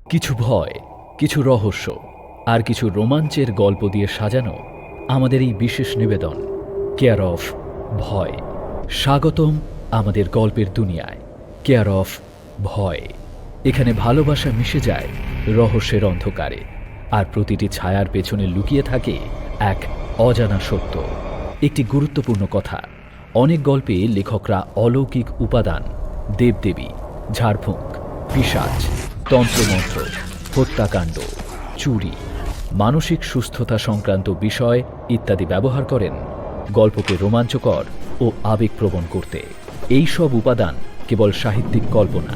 কিছু ভয়, কিছু রহস্য আর কিছু রোমাঞ্চের গল্প দিয়ে সাজানো আমাদের এই বিশেষ নিবেদন কেয়ার অফ ভয়। স্বাগতম আমাদের গল্পের দুনিয়ায় কেয়ার অফ ভয়। এখানে ভালোবাসা মিশে যায় রহস্যের অন্ধকারে, আর প্রতিটি ছায়ার পেছনে লুকিয়ে থাকে এক অজানা সত্য। একটি গুরুত্বপূর্ণ কথা, অনেক গল্পে লেখকরা অলৌকিক উপাদান, দেবদেবী, ঝাড়ফুঁক, পিশাচ, তন্ত্রমন্ত্র, হত্যাকাণ্ড, চুরি, মানসিক সুস্থতা সংক্রান্ত বিষয় ইত্যাদি ব্যবহার করেন গল্পকে রোমাঞ্চকর ও আবেগপ্রবণ করতে। এই সব উপাদান কেবল সাহিত্যিক কল্পনা।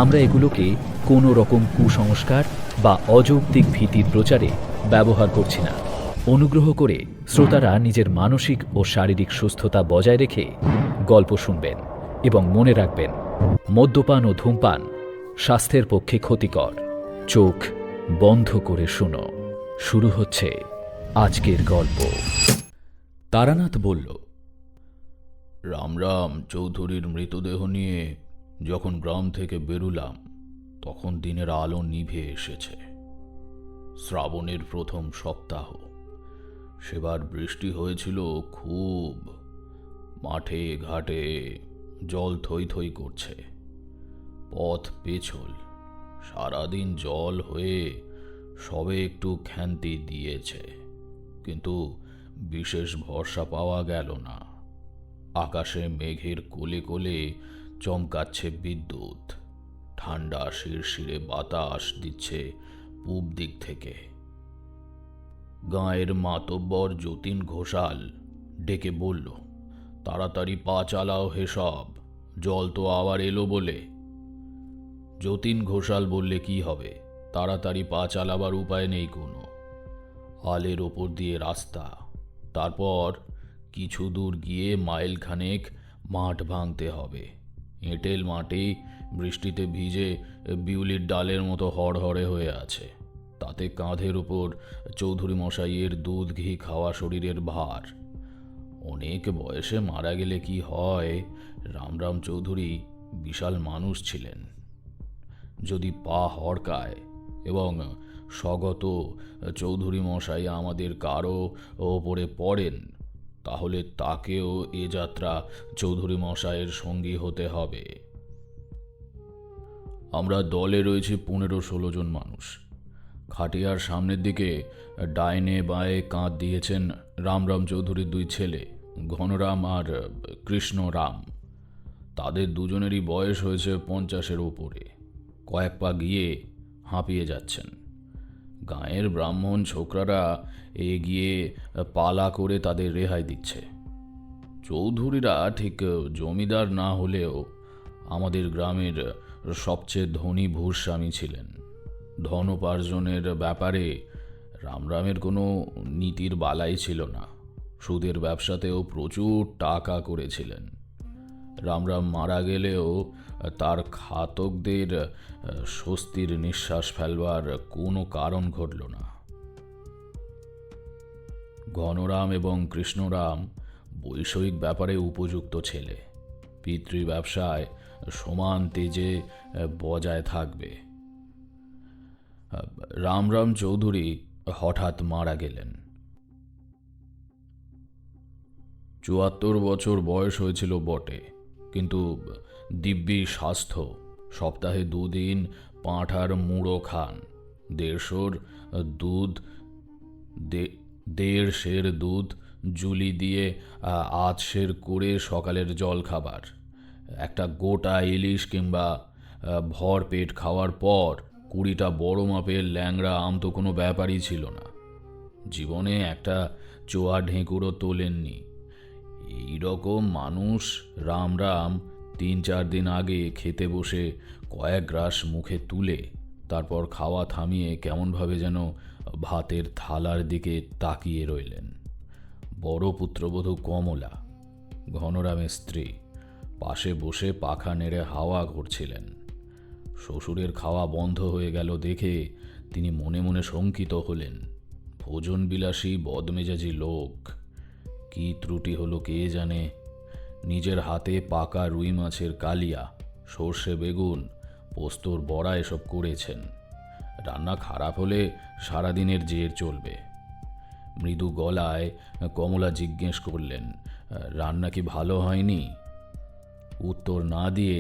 আমরা এগুলোকে কোনো রকম কুসংস্কার বা অযৌক্তিক ভীতির প্রচারে ব্যবহার করছি না। অনুগ্রহ করে শ্রোতারা নিজের মানসিক ও শারীরিক সুস্থতা বজায় রেখে গল্প শুনবেন এবং মনে রাখবেন, মদ্যপান ও ধূমপান স্বাস্থ্যের পক্ষে ক্ষতিকর। চোখ বন্ধ করে শুনো। শুরু হচ্ছে আজকের গল্প। তারানাথ বলল, রামরাম চৌধুরীর মৃতদেহ নিয়ে যখন গ্রাম থেকে বেরুলাম, তখন দিনের আলো নিভে এসেছে। শ্রাবণের প্রথম সপ্তাহ। সেবার বৃষ্টি হয়েছিল খুব। মাঠে ঘাটে জল থই থই করছে, পথ পেছল। সারাদিন জল হয়ে সবে একটু ক্ষান্তি দিয়েছে, কিন্তু বিশেষ ভরসা পাওয়া গেল না। আকাশে মেঘের কোলে কোলে চমকাচ্ছে বিদ্যুৎ। ঠান্ডা শিরশিরে বাতাস দিচ্ছে পূব দিক থেকে। গাঁয়ের মাতব্বর যতীন ঘোষাল ডেকে বলল, তাড়াতাড়ি পা চালাও হেসব, জল তো আবার এলো বলে। যতীন ঘোষাল বললে, কি হবে, তাড়াতাড়ি পা চালাবার উপায় নেই কোনো। আলের ওপর দিয়ে রাস্তা, তারপর কিছু দূর গিয়ে মাইলখানেক মাঠ ভাঙতে হবে। এঁটেল মাটি বৃষ্টিতে ভিজে বিউলির ডালের মতো হড়হড়ে হয়ে আছে। তাতে কাঁধের উপর চৌধুরী মশাইয়ের দুধ ঘি খাওয়া শরীরের ভার। অনেক বয়সে মারা গেলে কি হয়, রামরাম চৌধুরী বিশাল মানুষ ছিলেন। যদি পা হড়কায় এবং স্বগত চৌধুরী মশাই আমাদের কারো ওপরে পড়েন, তাহলে তাকেও এ যাত্রা চৌধুরী মশাইয়ের সঙ্গী হতে হবে। আমরা দলে রয়েছি 15-16 জন মানুষ। খাটিয়ার সামনের দিকে ডাইনে বাঁয়ে কাঁধ দিয়েছেন রামরাম চৌধুরীর 2 ছেলে, ঘনরাম আর কৃষ্ণরাম। তাদের দুজনেরই বয়স হয়েছে 50-এর উপরে। কয়েক পা গিয়ে হাঁপিয়ে যাচ্ছেন। গাঁয়ের ব্রাহ্মণ ছোকরারা এগিয়ে পালা করে তাদের রেহাই দিচ্ছে। চৌধুরীরা ঠিক জমিদার না হলেও আমাদের গ্রামের সবচেয়ে ধনী ভূস্বামী ছিলেন। ধনোপার্জনের ব্যাপারে রামরামের কোনো নীতির বালাই ছিল না। সুদের ব্যবসাতেও প্রচুর টাকা করেছিলেন। রামরাম মারা গেলেও তার ঘাতকদের স্বস্তির নিঃশ্বাস ফেলবার কোনো কারণ ঘটল না। ঘনরাম এবং কৃষ্ণরাম বৈষয়িক ব্যাপারে উপযুক্ত ছেলে। পিতৃ ব্যবসায় সমান তেজে বজায় থাকবে। রামরাম চৌধুরী হঠাৎ মারা গেলেন। 74 বছর বয়স হয়েছিল বটে, কিন্তু দিব্যি স্বাস্থ্য। সপ্তাহে 2 দিন পাঁঠার মুড়ো খান। 1.5 সের দুধ জুলি দিয়ে আধ করে সকালের জল খাবার। একটা গোটা ইলিশ কিংবা ভর পেট খাওয়ার পর 20টা বড় মাপের ল্যাংড়া আম তো কোনো ব্যাপারই ছিল না। জীবনে একটা চোয়া ঢেঁকুরও তোলেননি। এইরকম মানুষ রামরাম 3-4 দিন আগে খেতে বসে কয়েক গ্রাস মুখে তুলে তারপর খাওয়া থামিয়ে কেমনভাবে যেন ভাতের থালার দিকে তাকিয়ে রইলেন। বড় পুত্রবধূ কমলা, ঘনরামের স্ত্রী, পাশে বসে পাখা নেড়ে হাওয়া করছিলেন। শ্বশুরের খাওয়া বন্ধ হয়ে গেল দেখে তিনি মনে মনে শঙ্কিত হলেন। ভোজনবিলাসী বদমেজাজি লোক, কি ত্রুটি হলো কে জানে। নিজের হাতে পাকা রুই মাছের কালিয়া, সর্ষে বেগুন, পোস্তর বড়া এসব করেছেন। রান্না খারাপ হলে সারাদিনের জের চলবে। মৃদু গলায় কমলা জিজ্ঞেস করলেন, রান্না কি ভালো হয়নি? উত্তর না দিয়ে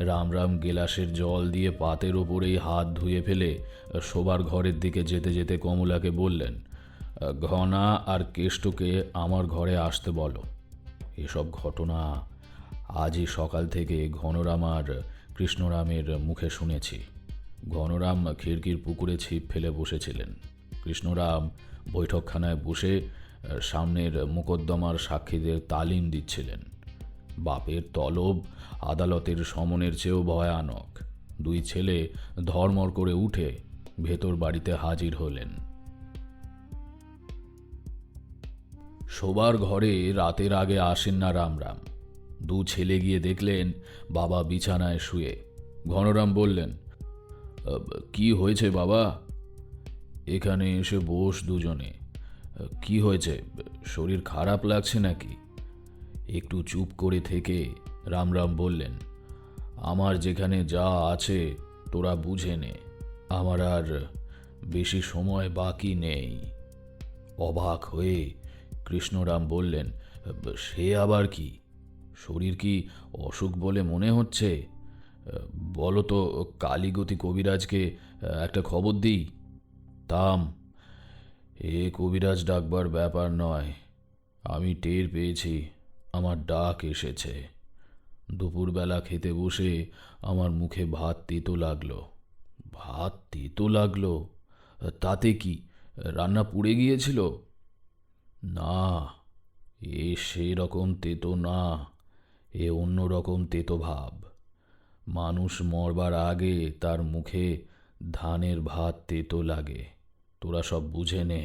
রামরাম গেলাসের জল দিয়ে পাতের ওপরেই হাত ধুয়ে ফেলে শোবার ঘরের দিকে যেতে যেতে কমলাকে বললেন, ঘনা আর কেষ্টকে আমার ঘরে আসতে বলো। এসব ঘটনা আজই সকাল থেকে ঘনরাম আর কৃষ্ণরামের মুখে শুনেছি। ঘনরাম খিড়কির পুকুরে ছিপ ফেলে বসেছিলেন। কৃষ্ণরাম বৈঠকখানায় বসে সামনের মোকদ্দমার সাক্ষীদের তালিম দিচ্ছিলেন। বাপের তলব আদালতের সমনের চেয়েও ভয়ানক। দুই ছেলে ধর্মর করে উঠে ভেতর বাড়িতে হাজির হলেন। শোবার ঘরে রাতের আগে আসেন না রামরাম। দু ছেলে গিয়ে দেখলেন বাবা বিছানায় শুয়ে। ঘনরাম বললেন, কি হয়েছে বাবা? এখানে এসে বস দুজনে। কি হয়েছে, শরীর খারাপ লাগছে নাকি? একটু চুপ করে থেকে রামরাম বললেন, আমার যেখানে যা আছে তোরা বুঝে নে, আমার আর বেশি সময় বাকি নেই। অবাক হয়ে কৃষ্ণরাম বললেন, সে আবার কি? শরীর কি অসুখ বলে মনে হচ্ছে? বলো তো, কালীগতি কবিরাজকে একটা খবর দিই। থাম, এ কবিরাজ ডাকবার ব্যাপার নয়। আমি টের পেয়েছি আমার ডাক এসেছে। দুপুরবেলা খেতে বসে আমার মুখে ভাত তেতো লাগলো। ভাত তেতো লাগলো? তাতে কি, রান্না পুড়ে গিয়েছিল? না, এ সেরকম তেতো না, এ অন্য রকম তেতো ভাব। মানুষ মরবার আগে তার মুখে ধানের ভাত তেতো লাগে। তোরা সব বুঝে নে,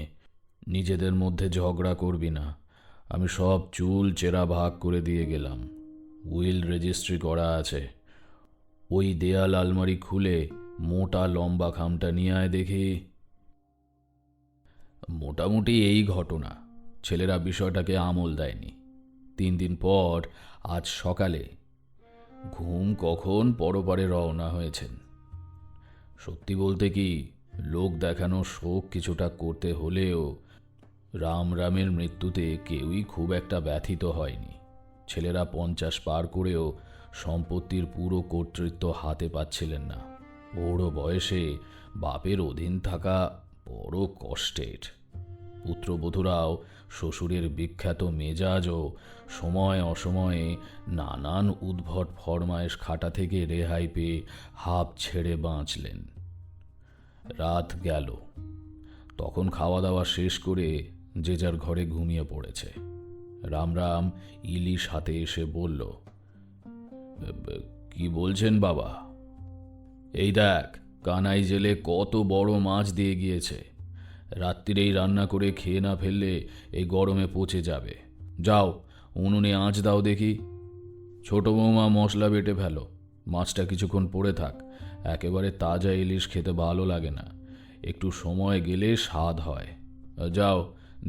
নিজেদের মধ্যে ঝগড়া করবি না। আমি সব চুল চেরা ভাগ করে দিয়ে গেলাম। উইল রেজিস্ট্রি করা আছে। ওই দেয়াল আলমারি খুলে মোটা লম্বা খামটা নিয়ে আয় দেখি। মোটামুটি এই ঘটনা। ছেলেরা বিষয়টাকে আমল দেয়নি। 3 দিন পর আজ সকালে ঘুম কখন পরপারে রওনা হয়েছেন। সত্যি বলতে কি, লোক দেখানো শোক কিছুটা করতে হলেও রামের মৃত্যুতে কেউই খুব একটা ব্যথিত হয়নি। ছেলেরা 50 পার করেও সম্পত্তির পুরো কর্তৃত্ব হাতে পাচ্ছিলেন না। ওর বয়সে বাপের অধীন থাকা বড় কষ্টের। পুত্রবধূরাও শ্বশুরের বিখ্যাত মেজাজ ও সময় অসময়ে নানান উদ্ভট ফরমায়েশ খাটা থেকে রেহাই পেয়ে হাঁপ ছেড়ে বাঁচলেন। রাত গেল, তখন খাওয়া দাওয়া শেষ করে যে যার ঘরে ঘুমিয়ে পড়েছে। রামরাম ইলিশ হাতে এসে বলল, কি বলছেন বাবা? এই দেখ, কানাই জেলে কত বড় মাছ দিয়ে গিয়েছে। রাত্রিরেই রান্না করে খেয়ে না ফেললে এই গরমে পচে যাবে। যাও, উনুনে আঁচ দাও দেখি। ছোট বৌমা মশলা বেটে ফেলো। মাছটা কিছুক্ষণ পড়ে থাক। একেবারে তাজা ইলিশ খেতে ভালো লাগে না, একটু সময় গেলে স্বাদ হয়। যাও,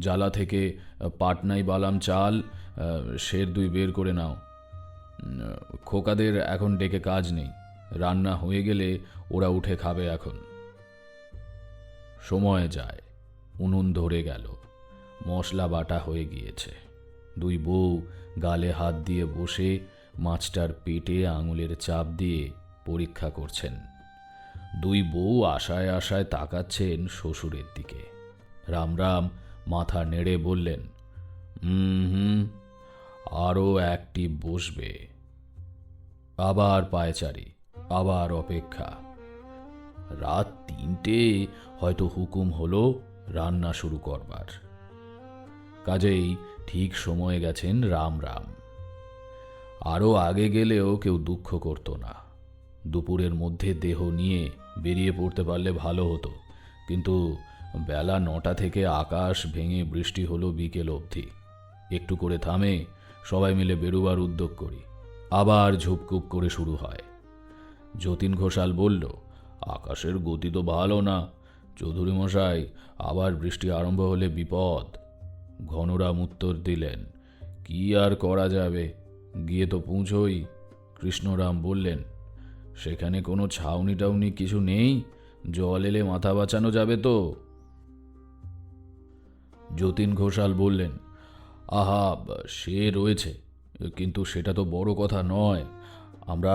জ্বালা থেকে পাটনাই বালাম চাল, সের 2 বের করে নাও। খোকাদের এখন ডেকে কাজ নেই, রান্না হয়ে গেলে ওরা উঠে খাবে এখন। সময় যায়, উনুন ধরে গেল, মশলা বাটা হয়ে গিয়েছে। 2 বউ গালে হাত দিয়ে বসে মাছটার পেটে আঙুলের চাপ দিয়ে পরীক্ষা করছেন। 2 বউ আশায় আশায় তাকাচ্ছেন শ্বশুরের দিকে। রামরাম মাথা নেড়ে বললেন, হুম, আরও একটি বসবে। আবার পায়চারি, আবার অপেক্ষা। রাত 3টে হয়তো হুকুম হলো রান্না শুরু করবার। কাজেই ঠিক সময়ে গেছেন রামরাম। আরও আগে গেলেও কেউ দুঃখ করত না। দুপুরের মধ্যে দেহ নিয়ে বেরিয়ে পড়তে পারলে ভালো হতো, কিন্তু বেলা 9টা থেকে আকাশ ভেঙে বৃষ্টি হলো বিকেল অবধি। একটু করে থামে, সবাই মিলে বেরোবার উদ্যোগ করি, আবার ঝুপকুপ করে শুরু হয়। যতীন ঘোষাল বলল, আকাশের গতি তো ভালো না চৌধুরী মশাই, আবার বৃষ্টি আরম্ভ হলে বিপদ। ঘনরাম উত্তর দিলেন, কি আর করা যাবে, গিয়ে তো পৌঁছোই। কৃষ্ণরাম বললেন, সেখানে কোনো ছাউনি টাউনি কিছু নেই? জল এলে মাথা বাঁচানো যাবে তো? যতীন ঘোষাল বললেন, আহা, সে রয়েছে, কিন্তু সেটা তো বড় কথা নয়। আমরা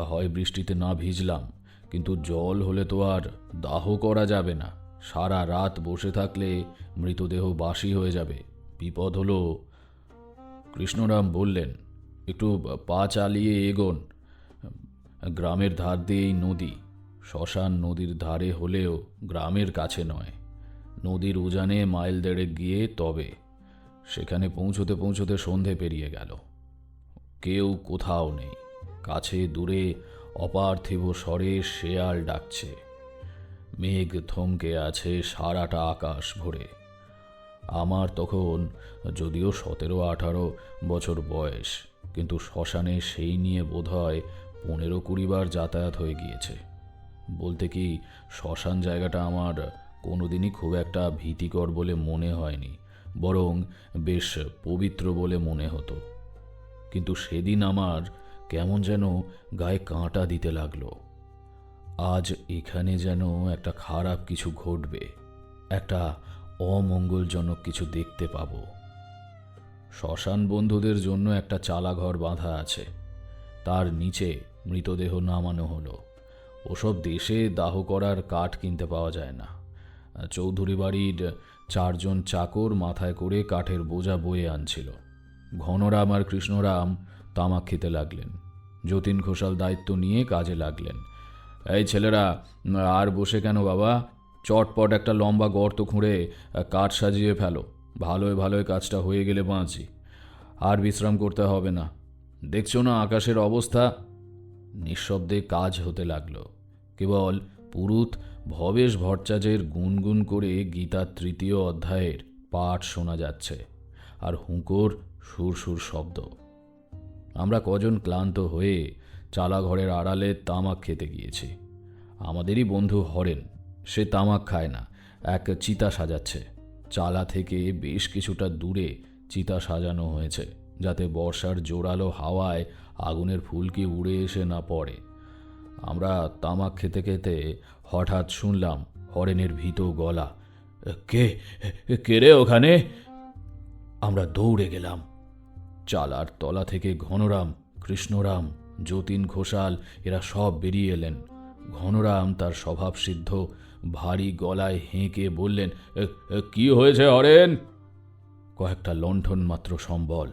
হয় বৃষ্টিতে না ভিজলাম, কিন্তু জল হলে তো আর দাহ করা যাবে না। সারা রাত বসে থাকলে মৃতদেহ বাসি হয়ে যাবে, বিপদ হলো। কৃষ্ণরাম বললেন, একটু পা চালিয়ে এগোন। গ্রামের ধার দিয়েই নদী। শ্মশান নদীর ধারে হলেও গ্রামের কাছে নয়। নদীর উজানে মাইল দেড়েক গিয়ে তবে। সেখানে পৌঁছতে পৌঁছতে সন্ধে পেরিয়ে গেল। কেউ কোথাও নেই। কাছে দূরে অপার্থিব স্বরে শেয়াল ডাকছে। মেঘ থমকে আছে সারাটা আকাশ ভরে। আমার তখন যদিও 17-18 বছর বয়স, কিন্তু শ্মশানে সেই নিয়ে বোধহয় 15-20 বার যাতায়াত হয়ে গিয়েছে। বলতে কি, শ্মশান জায়গাটা আমার কোনোদিনই খুব একটা ভীতিকর বলে মনে হয়নি, বরং বেশ পবিত্র বলে মনে হতো। কিন্তু সেদিন আমার কেমন যেন গায়ে কাঁটা দিতে লাগলো। আজ এখানে যেন একটা খারাপ কিছু ঘটবে, একটা অমঙ্গলজনক কিছু দেখতে পাব। শ্মশান বন্ধুদের জন্য একটা চালাঘর বাঁধা আছে, তার নিচে মৃতদেহ নামানো হলো। ওসব দেশে দাহ করার কাঠ কিনতে পাওয়া যায় না। চৌধুরী বাড়ির 4 জন চাকর মাথায় করে কাঠের বোঝা বয়ে আনছিল। ঘনরাম আর কৃষ্ণরাম তামাক খেতে লাগলেন। যতীন ঘোষাল দায়িত্ব নিয়ে কাজে লাগলেন। এই ছেলেরা, আর বসে কেন বাবা? চটপট একটা লম্বা গর্ত খুঁড়ে কাঠ সাজিয়ে ফেলো। ভালোয় ভালোয় কাজটা হয়ে গেলে বাঁচি, আর বিশ্রাম করতে হবে না। দেখছো না আকাশের অবস্থা? নিঃশব্দে কাজ হতে লাগলো। কেবল পুরুত ভবেশ ভট্টাচার্যের গুনগুন করে গীতার 3য় অধ্যায়ের পাঠ শোনা যাচ্ছে, আর হুঁকোর সুরসুর শব্দ। আমরা কজন ক্লান্ত হয়ে চালাঘরের আড়ালে তামাক খেতে গিয়েছি। আমাদেরই বন্ধু হরেন, সে তামাক খায় না, এক চিতা সাজাচ্ছে। চালা থেকে বেশ কিছুটা দূরে চিতা সাজানো হয়েছে, যাতে বর্ষার জোরালো হাওয়ায় আগুনের ফুলকি উড়ে এসে না পড়ে। আমরা তামাক খেতে খেতে হঠাৎ শুনলাম হরেনের ভীত গলা, কে কে রে ওখানে? আমরা দৌড়ে গেলাম। চালার তলা থেকে ঘনরাম, কৃষ্ণরাম, যতীন ঘোষাল এরা সব বেরিয়ে এলেন। ঘনরাম তার স্বভাবসিদ্ধ ভারী গলায় হেঁকে বললেন, কি হয়েছে হরেন? কয়েকটা লণ্ঠন মাত্র সম্বল।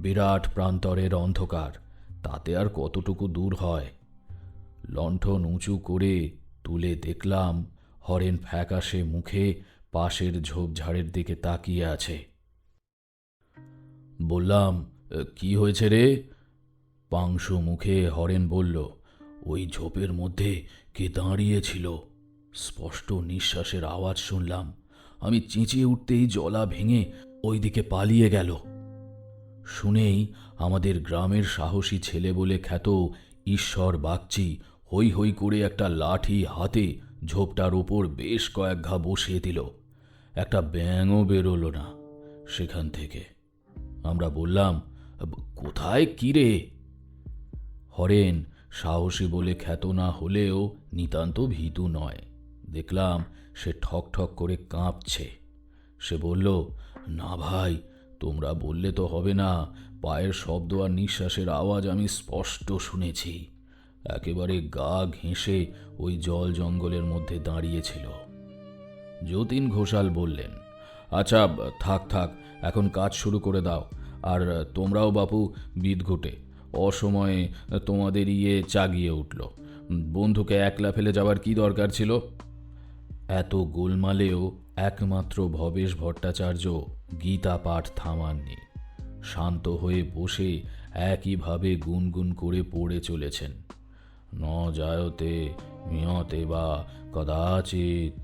বিরাট প্রান্তরের অন্ধকার, তাতে আর কতটুকু দূর হয়। লণ্ঠন উঁচু করে তুলে দেখলাম হরেন ফ্যাকাশে মুখে পাশের ঝোপঝাড়ের দিকে তাকিয়ে আছে। বললাম, কি হয়েছে রে? পাংশু মুখে হরেন বলল, ওই ঝোপের মধ্যে কে দাঁড়িয়েছিল। স্পষ্ট নিঃশ্বাসের আওয়াজ শুনলাম। আমি চেঁচিয়ে উঠতেই জলা ভেঙে ওই দিকে পালিয়ে গেল। শুনেই আমাদের গ্রামের সাহসী ছেলে বলে খ্যাত ঈশ্বর বাগচি হৈ হৈ করে একটা লাঠি হাতে ঝোপটার ওপর বেশ কয়েক ঘা বসিয়ে দিল। একটা ব্যাঙও বেরোলো না সেখান থেকে। আমরা বললাম, কোথায় কি রে? হরেন সাহসী বলে খ্যাত না হলেও নিতান্ত ভীতু নয়। দেখলাম সে ঠক ঠক করে কাঁপছে। সে বলল, না ভাই, তোমরা বললে তো হবে না। পায়ের শব্দ আর নিঃশ্বাসের আওয়াজ আমি স্পষ্ট শুনেছি। একেবারে গা ঘেঁষে ওই জল জঙ্গলের মধ্যে দাঁড়িয়েছিল। যতীন ঘোষাল বললেন, আচ্ছা থাক থাক, এখন কাজ শুরু করে দাও। আর তোমরাও বাপু বিদঘুটে, অসময়ে তোমাদের চাগিয়ে উঠল। বন্ধুকে একলা ফেলে যাবার কি দরকার ছিল? এত গোলমালেও একমাত্র ভবেশ ভট্টাচার্য গীতা পাঠ থামাননি। শান্ত হয়ে বসে একইভাবে গুনগুন করে পড়ে চলেছেন। ন জায়তে মিয়তে বা কদাচিৎ।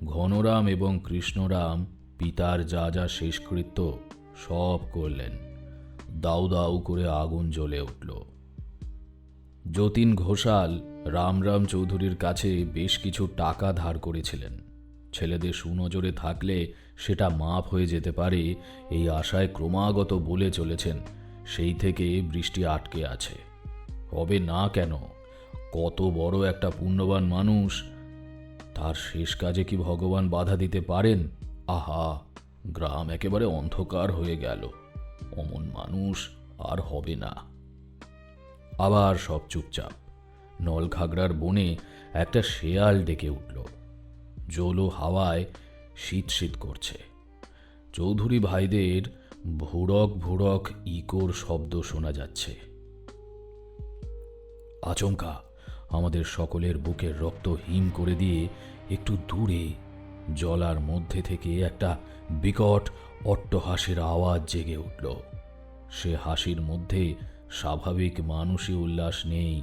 ঘনরাম এবং কৃষ্ণরাম পিতার যা যা শেষকৃত্য সব করলেন। দাউ দাউ করে আগুন জ্বলে উঠল। যতীন ঘোষাল রামরাম চৌধুরীর কাছে বেশ কিছু টাকা ধার করেছিলেন। ছেলেদের সুনজরে থাকলে সেটা মাপ হয়ে যেতে পারে এই আশায় ক্রমাগত বলে চলেছেন। সেই থেকে বৃষ্টি আটকে আছে। হবে না কেন? কত বড় একটা পুণ্যবান মানুষ, তার শেষ কাজে কি ভগবান বাধা দিতে পারেন? আহা, গ্রাম একেবারে অন্ধকার হয়ে গেল। অমন মানুষ আর হবে না। আবার সব চুপচাপ। নলখাগড়ার বনে একটা শেয়াল ডেকে উঠল। জোলো হাওয়ায় শীত শীত করছে। চৌধুরী ভাইদের ভুড়ক ভুড়ক ইকোর শব্দ শোনা যাচ্ছে। আচমকা আমাদের সকলের বুকের রক্ত হিম করে দিয়ে একটু দূরে জলার মধ্যে থেকে একটা বিকট অট্টহাসির আওয়াজ জেগে উঠল। সে হাসির মধ্যে স্বাভাবিক মানসী উল্লাস নেই,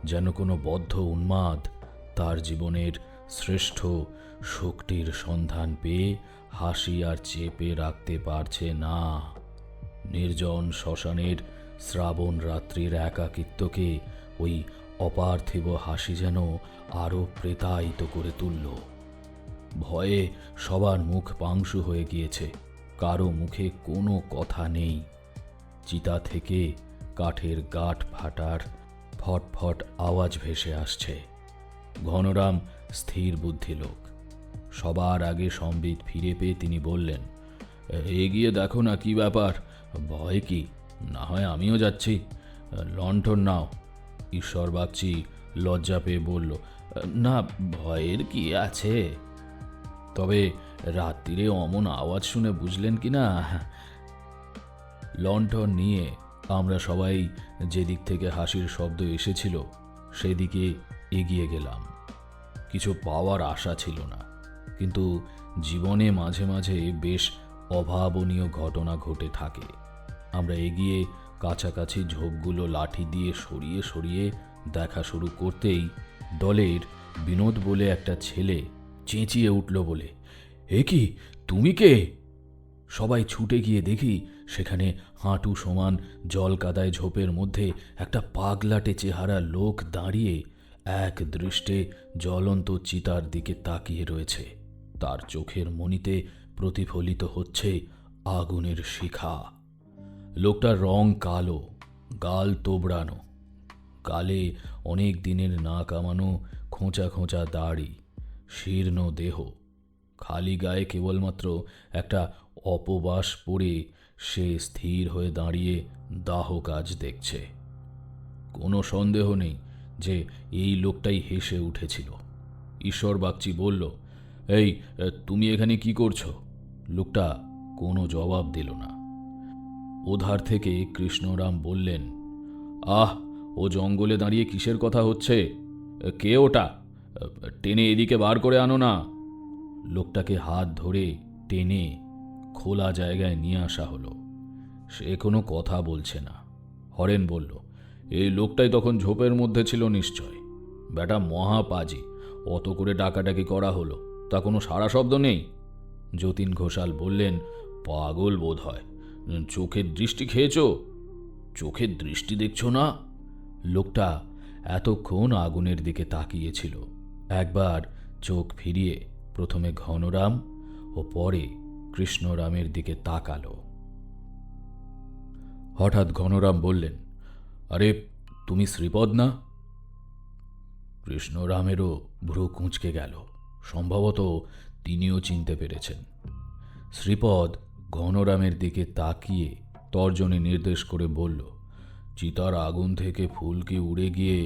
যেন কোনো বদ্ধ উন্মাদ তার জীবনের শ্রেষ্ঠ শক্তির সন্ধান পেয়ে হাসি আর চেপে রাখতে পারছে না। নির্জন শ্মশানের শ্রাবণ রাত্রির একাকিত্বকে ওই অপার্থিব হাসি যেন আরো প্রেতায়িত করে তুলল। ভয়ে সবার মুখ পাংশু হয়ে গিয়েছে, কারো মুখে কোনো কথা নেই। চিতা থেকে কাঠের গাঁট ফাটার ফটফট আওয়াজ ভেসে আসছে। ঘনরাম স্থির বুদ্ধি লোক। সবার আগে সম্বিত ফিরে পেয়ে তিনি বললেন, এগিয়ে দেখো না, কি ব্যাপার? ভয় কি? না হয় আমিও যাচ্ছি। লণ্ঠন নাও। ঈশ্বর বাগচি লজ্জা পেয়ে বলল, না, ভয়ের কি আছে? তবে রাত্রিরে অমন আওয়াজ শুনে বুঝলেন কি না? লণ্ঠন নিয়ে আমরা সবাই যেদিক থেকে হাসির শব্দ এসেছিল সেদিকে এগিয়ে গেলাম। কিছু পাওয়ার আশা ছিল না, কিন্তু জীবনে মাঝে মাঝে বেশ অভাবনীয় ঘটনা ঘটে থাকে। আমরা এগিয়ে কাছাকাছি ঝোপগুলো লাঠি দিয়ে সরিয়ে সরিয়ে দেখা শুরু করতেই দলের বিনোদ বলে একটা ছেলে চেঁচিয়ে উঠল বলে, এ কি, তুমি কে? সবাই ছুটে গিয়ে দেখি সেখানে হাঁটু সমান জল কাদায় ঝোপের মধ্যে একটা পাগলাটে চেহারা লোক দাঁড়িয়ে এক দৃষ্টে জ্বলন্ত চিতার দিকে তাকিয়ে রয়েছে। তার চোখের মণিতে প্রতিফলিত হচ্ছে আগুনের শিখা। লোকটার রং কালো, গাল তোবড়ানো, গালে অনেক দিনের না কামানো খোঁচা খোঁচা দাড়ি, শীর্ণ দেহ। খালি গায়ে কেবলমাত্র একটা অপবাস পরে সে স্থির হয়ে দাঁড়িয়ে দাহ কাজ দেখছে। কোনো সন্দেহ নেই যে এই লোকটাই হেসে উঠেছিল। ঈশ্বর বাগচি বলল, এই, তুমি এখানে কি করছো? লোকটা কোনো জবাব দিল না। ওধার থেকে কৃষ্ণরাম বললেন, আহ, ও জঙ্গলে দাঁড়িয়ে কিসের কথা হচ্ছে? কে ওটা? টেনে এদিকে বার করে আনো না। লোকটাকে হাত ধরে টেনে খোলা জায়গায় নিয়ে আসা হলো। সে কোনো কথা বলছে না। হরেন বলল, এই লোকটাই তখন ঝোপের মধ্যে ছিল নিশ্চয়। বেটা মহাপাজি, অত করে ডাকাডাকি করা হলো, তা কোনো সারা শব্দ নেই। যতীন ঘোষাল বললেন, পাগল বোধ হয়, চোখের দৃষ্টি খেয়েছ? চোখের দৃষ্টি দেখছো না? লোকটা এতক্ষণ আগুনের দিকে তাকিয়েছিল। একবার চোখ ফিরিয়ে প্রথমে ঘনরাম ও পরে কৃষ্ণরামের দিকে তাকালো। হঠাৎ ঘনরাম বললেন, আরে, তুমি শ্রীপদ না? কৃষ্ণরামেরও ভ্রু কুঁচকে গেল। সম্ভবত তিনিও চিনতে পেরেছেন। শ্রীপদ ঘনরামের দিকে তাকিয়ে তর্জনী নির্দেশ করে বলল, চিতার আগুন থেকে ফুলকি উড়ে গিয়ে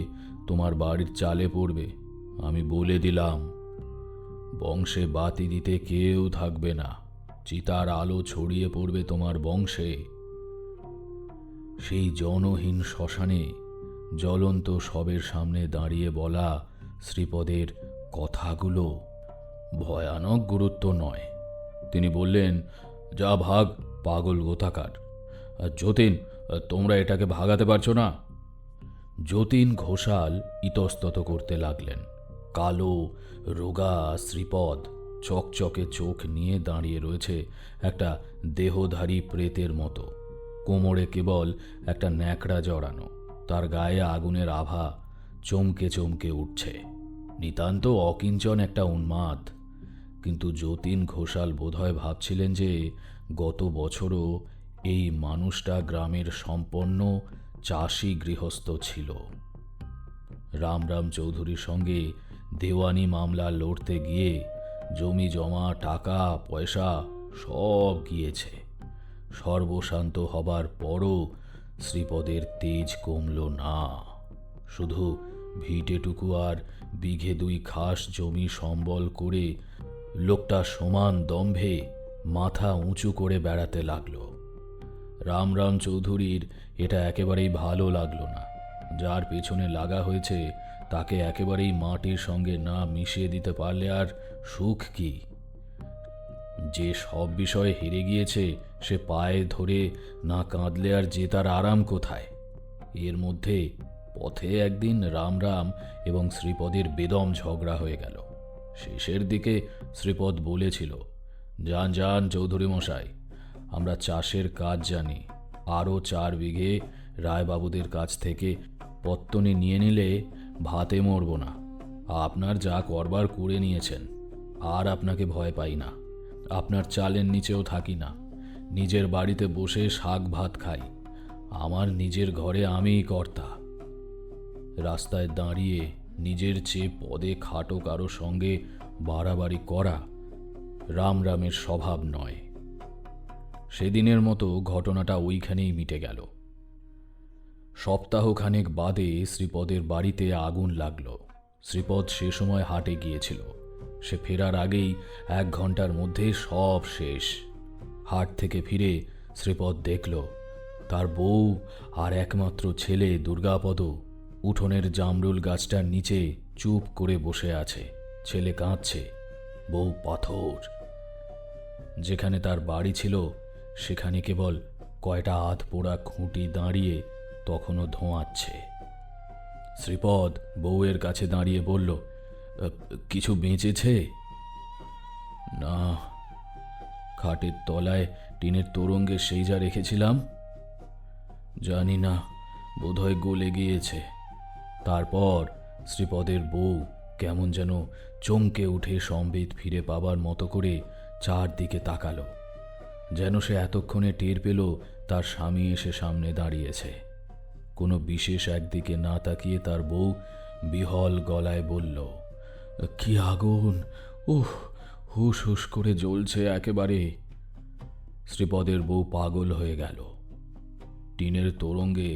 তোমার বাড়ির চালে পড়বে, আমি বলে দিলাম। বংশে বাতি দিতে কেউ থাকবে না, চিতার আলো ছড়িয়ে পড়বে তোমার বংশে। সেই জনহীন শ্মশানে জ্বলন্ত শবের সামনে দাঁড়িয়ে বলা শ্রীপদের কথাগুলো ভয়ানক গুরুত্ব নয়। তিনি বললেন, যা ভাগ, পাগল গোতাকার। যতীন, তোমরা এটাকে ভাগাতে পারছো না? যতীন ঘোষাল ইতস্তত করতে লাগলেন। কালো রোগা শ্রীপদ চকচকে চোখ নিয়ে দাঁড়িয়ে রয়েছে একটা দেহধারী প্রেতের মতো। কোমরে কেবল একটা ন্যাকড়া জড়ানো, তার গায়ে আগুনের আভা চমকে চমকে উঠছে। নিতান্ত অকিঞ্চন একটা উন্মাদ। কিন্তু যতীন ঘোষাল বোধহয় ভাবছিলেন যে গত বছরও এই মানুষটা গ্রামের সম্পন্ন চাষি গৃহস্থ ছিল। রামরাম চৌধুরীর সঙ্গে দেওয়ানি মামলা লড়তে গিয়ে জমি জমা টাকা পয়সা সব গিয়েছে। সর্বশান্ত হবার পরও শ্রীপদের তেজ কমল না। শুধু ভিটেটুকু আর বিঘে 2 খাস জমি সম্বল করে লোকটা সমান দম্ভে মাথা উঁচু করে বেড়াতে লাগলো। রামরাম চৌধুরীর এটা একেবারেই ভালো লাগলো না। যার পেছনে লাগা হয়েছে তাকে একেবারেই মাটির সঙ্গে না মিশিয়ে দিতে পারলে আর সুখ কি? যে সব বিষয়ে হেরে গিয়েছে সে পায়ে ধরে না কাঁদলে আর জেতার আরাম কোথায়? এর মধ্যে পথে একদিন রামরাম এবং শ্রীপদের বেদম ঝগড়া হয়ে গেল। শেষের দিকে শ্রীপদ বলেছিল, যান যান চৌধুরী মশাই, আমরা চাষের কাজ জানি, আরও 4 বিঘে রায়বাবুদের কাছ থেকে পত্তনি নিয়ে নিলে ভাতে মরব না। আপনার যা করবার করে নিয়েছেন, আর আপনাকে ভয় পাই না। আপনার চালের নিচেও থাকি না, নিজের বাড়িতে বসে শাক ভাত খাই। আমার নিজের ঘরে আমিই কর্তা। রাস্তায় দাঁড়িয়ে নিজের চেয়ে পদে খাটো কারো সঙ্গে বাড়াবাড়ি করা রামরামের স্বভাব নয়। সেদিনের মতো ঘটনাটা ওইখানেই মিটে গেল। সপ্তাহখানেক বাদে শ্রীপদের বাড়িতে আগুন লাগল। শ্রীপদ সে সময় হাটে গিয়েছিল। সে ফেরার আগেই 1 ঘন্টার মধ্যে সব শেষ। হাট থেকে ফিরে শ্রীপদ দেখল তার বউ আর একমাত্র ছেলে দুর্গাপদ উঠোনের জামরুল গাছটার নিচে চুপ করে বসে আছে। ছেলে কাঁদছে, বউ পাথর। যেখানে তার বাড়ি ছিল সেখানে কেবল কয়টা আধ পোড়া খুঁটি দাঁড়িয়ে তখনও ধোঁয়াচ্ছে। শ্রীপদ বউয়ের কাছে দাঁড়িয়ে বলল, কিছু বেঁচেছে? না, খাটের তলায় টিনের তোরঙ্গে সেই যা রেখেছিলাম। জানি না, বোধহয় গলে গিয়েছে। তারপর শ্রীপদের বউ কেমন যেন চমকে উঠে সম্বিত ফিরে পাবার মতো করে চারদিকে তাকালো, যেন সে এতক্ষণে টের পেল তার স্বামী এসে সামনে দাঁড়িয়েছে। কোনো বিশেষ একদিকে না তাকিয়ে তার বউ বিহল গলায় বলল, কি আগুন! উহ, হুস হুস করে জ্বলছে একেবারে। শ্রীপদের বউ পাগল হয়ে গেল। টিনের তোরঙ্গে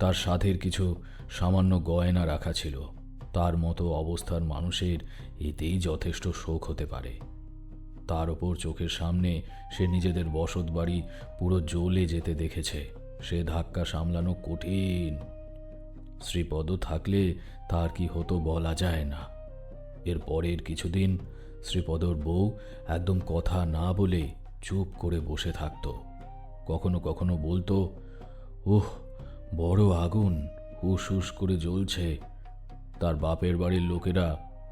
তার সাথের কিছু সামান্য গয়না রাখা ছিল। তার মতো অবস্থার মানুষের এতেই যথেষ্ট শোক হতে পারে। তার ওপর চোখের সামনে সে নিজেদের বসত বাড়ি পুরো জ্বলে যেতে দেখেছে। সে ধাক্কা সামলানো কঠিন। শ্রীপদ থাকলে তার কি হতো বলা যায় না। এর পরের কিছুদিন শ্রীপদর বউ একদম কথা না বলে চুপ করে বসে থাকত। কখনো কখনো বলতো, উহ, বড় আগুন, হুস হুস করে জ্বলছে। তার বাপের বাড়ির লোকেরা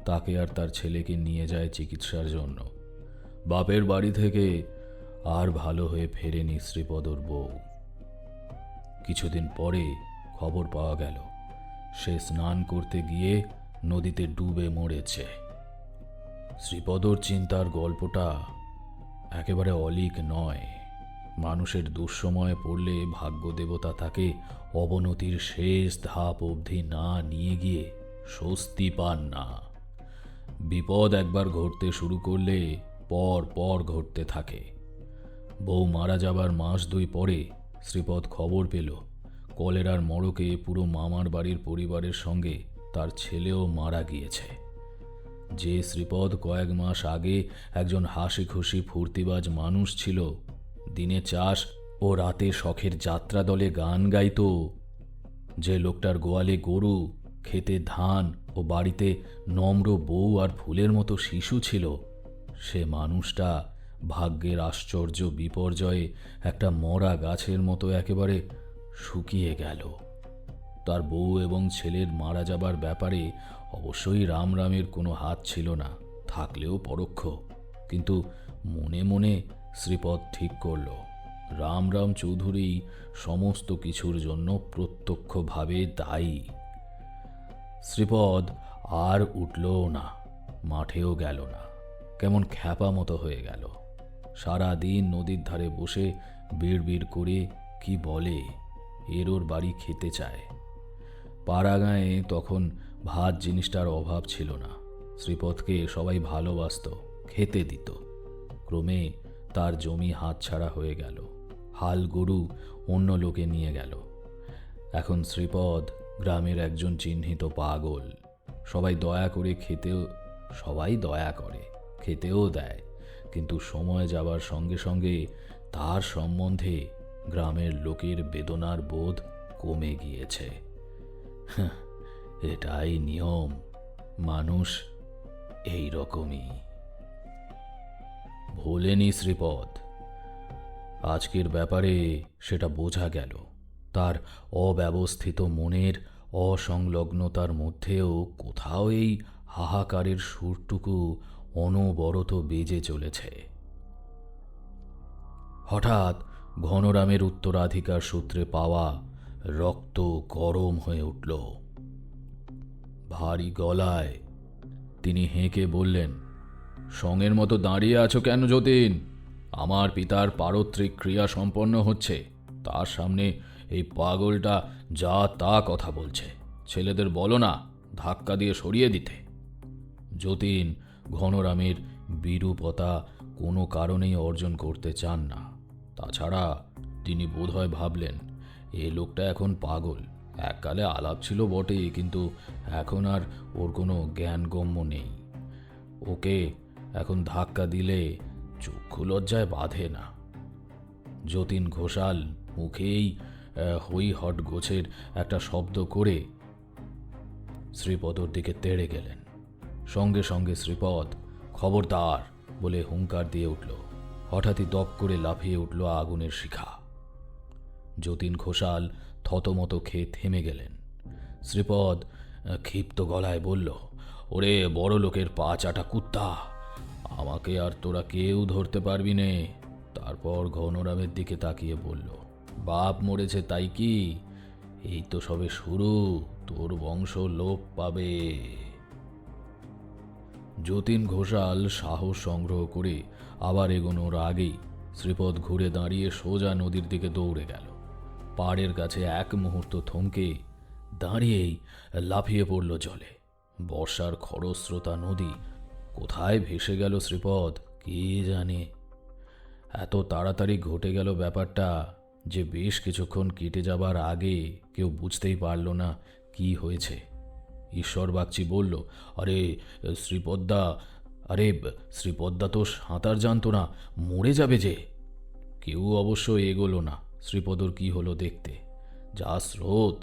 তাকে আর তার ছেলেকে নিয়ে যায় চিকিৎসার জন্য। বাপের বাড়ি থেকে আর ভালো হয়ে ফেরেনি শ্রীপদর বউ। কিছুদিন পরে খবর পাওয়া গেল সে স্নান করতে গিয়ে নদীতে ডুবে মরেছে। শ্রীপদর চিন্তার গল্পটা একেবারে অলীক নয়। মানুষের দুঃসময়ে পড়লে ভাগ্য দেবতা তাকে অবনতির শেষ ধাপ অবধি না নিয়ে গিয়ে স্বস্তি পান না। বিপদ একবার ঘটতে শুরু করলে পর পর ঘটতে থাকে। বউ মারা যাবার মাস 2 পরে শ্রীপদ খবর পেল কলেরার মড়কে পুরো মামার বাড়ির পরিবারের সঙ্গে তার ছেলেও মারা গিয়েছে। যে শ্রীপদ কয়েক মাস আগে একজন হাসি খুশি ফুর্তিবাজ মানুষ ছিল, দিনে চাষ ও রাতে শখের যাত্রা দলে গান গাইত, যে লোকটার গোয়ালে গরু, খেতে ধান ও বাড়িতে নম্র বউ আর ফুলের মতো শিশু ছিল, সে মানুষটা ভাগ্যের আশ্চর্য বিপর্যয়ে একটা মরা গাছের মতো একেবারে শুকিয়ে গেল। তার বউ এবং ছেলের মারা যাবার ব্যাপারে অবশ্যই রামরামের কোনো হাত ছিল না, থাকলেও পরোক্ষ। কিন্তু মনে মনে শ্রীপদ ঠিক করল রামরাম চৌধুরী সমস্ত কিছুর জন্য প্রত্যক্ষভাবে দায়ী। শ্রীপদ আর উঠলও না, মাঠেও গেল না, কেমন খ্যাপা মতো হয়ে গেল। সারাদিন নদীর ধারে বসে বিড়বিড় করে কি বলে, এর ওর বাড়ি খেতে চায়। পাড়াগাঁয়ে তখন ভাত জিনিসটার অভাব ছিল না। শ্রীপদকে সবাই ভালোবাসতো, খেতে দিত। ক্রমে তার জমি হাতছাড়া হয়ে গেল, হাল গরু অন্য লোকে নিয়ে গেল। এখন শ্রীপদ গ্রামের একজন চিহ্নিত পাগল। সবাই দয়া করে খেতেও দেয়, কিন্তু সময় যাবার সঙ্গে সঙ্গে তার সম্বন্ধে গ্রামের লোকের বেদনার বোধ কমে গিয়েছে। এটাই নিয়ম, মানুষ এই রকমই। ভোলেনি শ্রীপদ। আজকের ব্যাপারে সেটা বোঝা গেল। তার অব্যবস্থিত মনের অসংলগ্নতার মধ্যেও কোথাও এই হাহাকারের সুরটুকু অনবরত বেজে চলেছে। হঠাৎ ঘনরামের উত্তরাধিকার সূত্রে পাওয়া রক্ত গরম হয়ে উঠল। ভারী গলায় তিনি হেঁকে বললেন, সঙ্গের মতো দাঁড়িয়ে আছো কেন যতীন? আমার পিতার পারত্রিক ক্রিয়া সম্পন্ন হচ্ছে, তার সামনে এই পাগলটা যা তা কথা বলছে। ছেলেদের বলো না ধাক্কা দিয়ে সরিয়ে দিতে। যতীন ঘনরামের বিরূপতা কোনো কারণেই অর্জন করতে চান না। তাছাড়া তিনি বোধহয় ভাবলেন, এ লোকটা এখন পাগল। এককালে আলাপ ছিল বটে, কিন্তু এখন আর ওর কোনো জ্ঞানগম্য নেই। ওকে এখন ধাক্কা দিলে চক্ষু লজ্জায় বাঁধে না। যতীন ঘোষাল মুখেই হই হট গোছের একটা শব্দ করে শ্রীপদর দিকে তেড়ে গেলেন। সঙ্গে সঙ্গে শ্রীপদ খবরদার বলে হুঙ্কার দিয়ে উঠল। হঠাৎই দপ করে লাফিয়ে উঠল আগুনের শিখা। যতীন ঘোষাল থতমত খেয়ে থেমে গেলেন। শ্রীপদ ক্ষিপ্ত গলায় বলল, ওরে বড় লোকের পা চাটা কুত্তা, আমাকে আর তোরা কেউ ধরতে পারবি নে। তারপর ঘনরামের দিকে তাকিয়ে বলল, বাপ মরেছে তাই কি? এই তো সবে শুরু, তোর বংশ লোপ পাবে। যতীন ঘোষাল সাহস সংগ্রহ করে আবার এগোনোর আগেই শ্রীপদ ঘুরে দাঁড়িয়ে সোজা নদীর দিকে দৌড়ে গেল। পাড়ের কাছে এক মুহূর্ত থমকে দাঁড়িয়েই লাফিয়ে পড়ল জলে। বর্ষার খরস্রোতা নদী কোথায় ভেসে গেল শ্রীপদ কে জানে। এত তাড়াতাড়ি ঘটে গেল ব্যাপারটা যে বেশ কিছুক্ষণ কেটে যাবার আগে কেউ বুঝতেই পারল না কি হয়েছে। ঈশ্বর বাগচি বলল, শ্রীপদ্দা তো সাঁতার জানতো না, মরে যাবে যে। কেউ অবশ্য এগোলো না শ্রীপদর কি হলো দেখতে। যা স্রোত,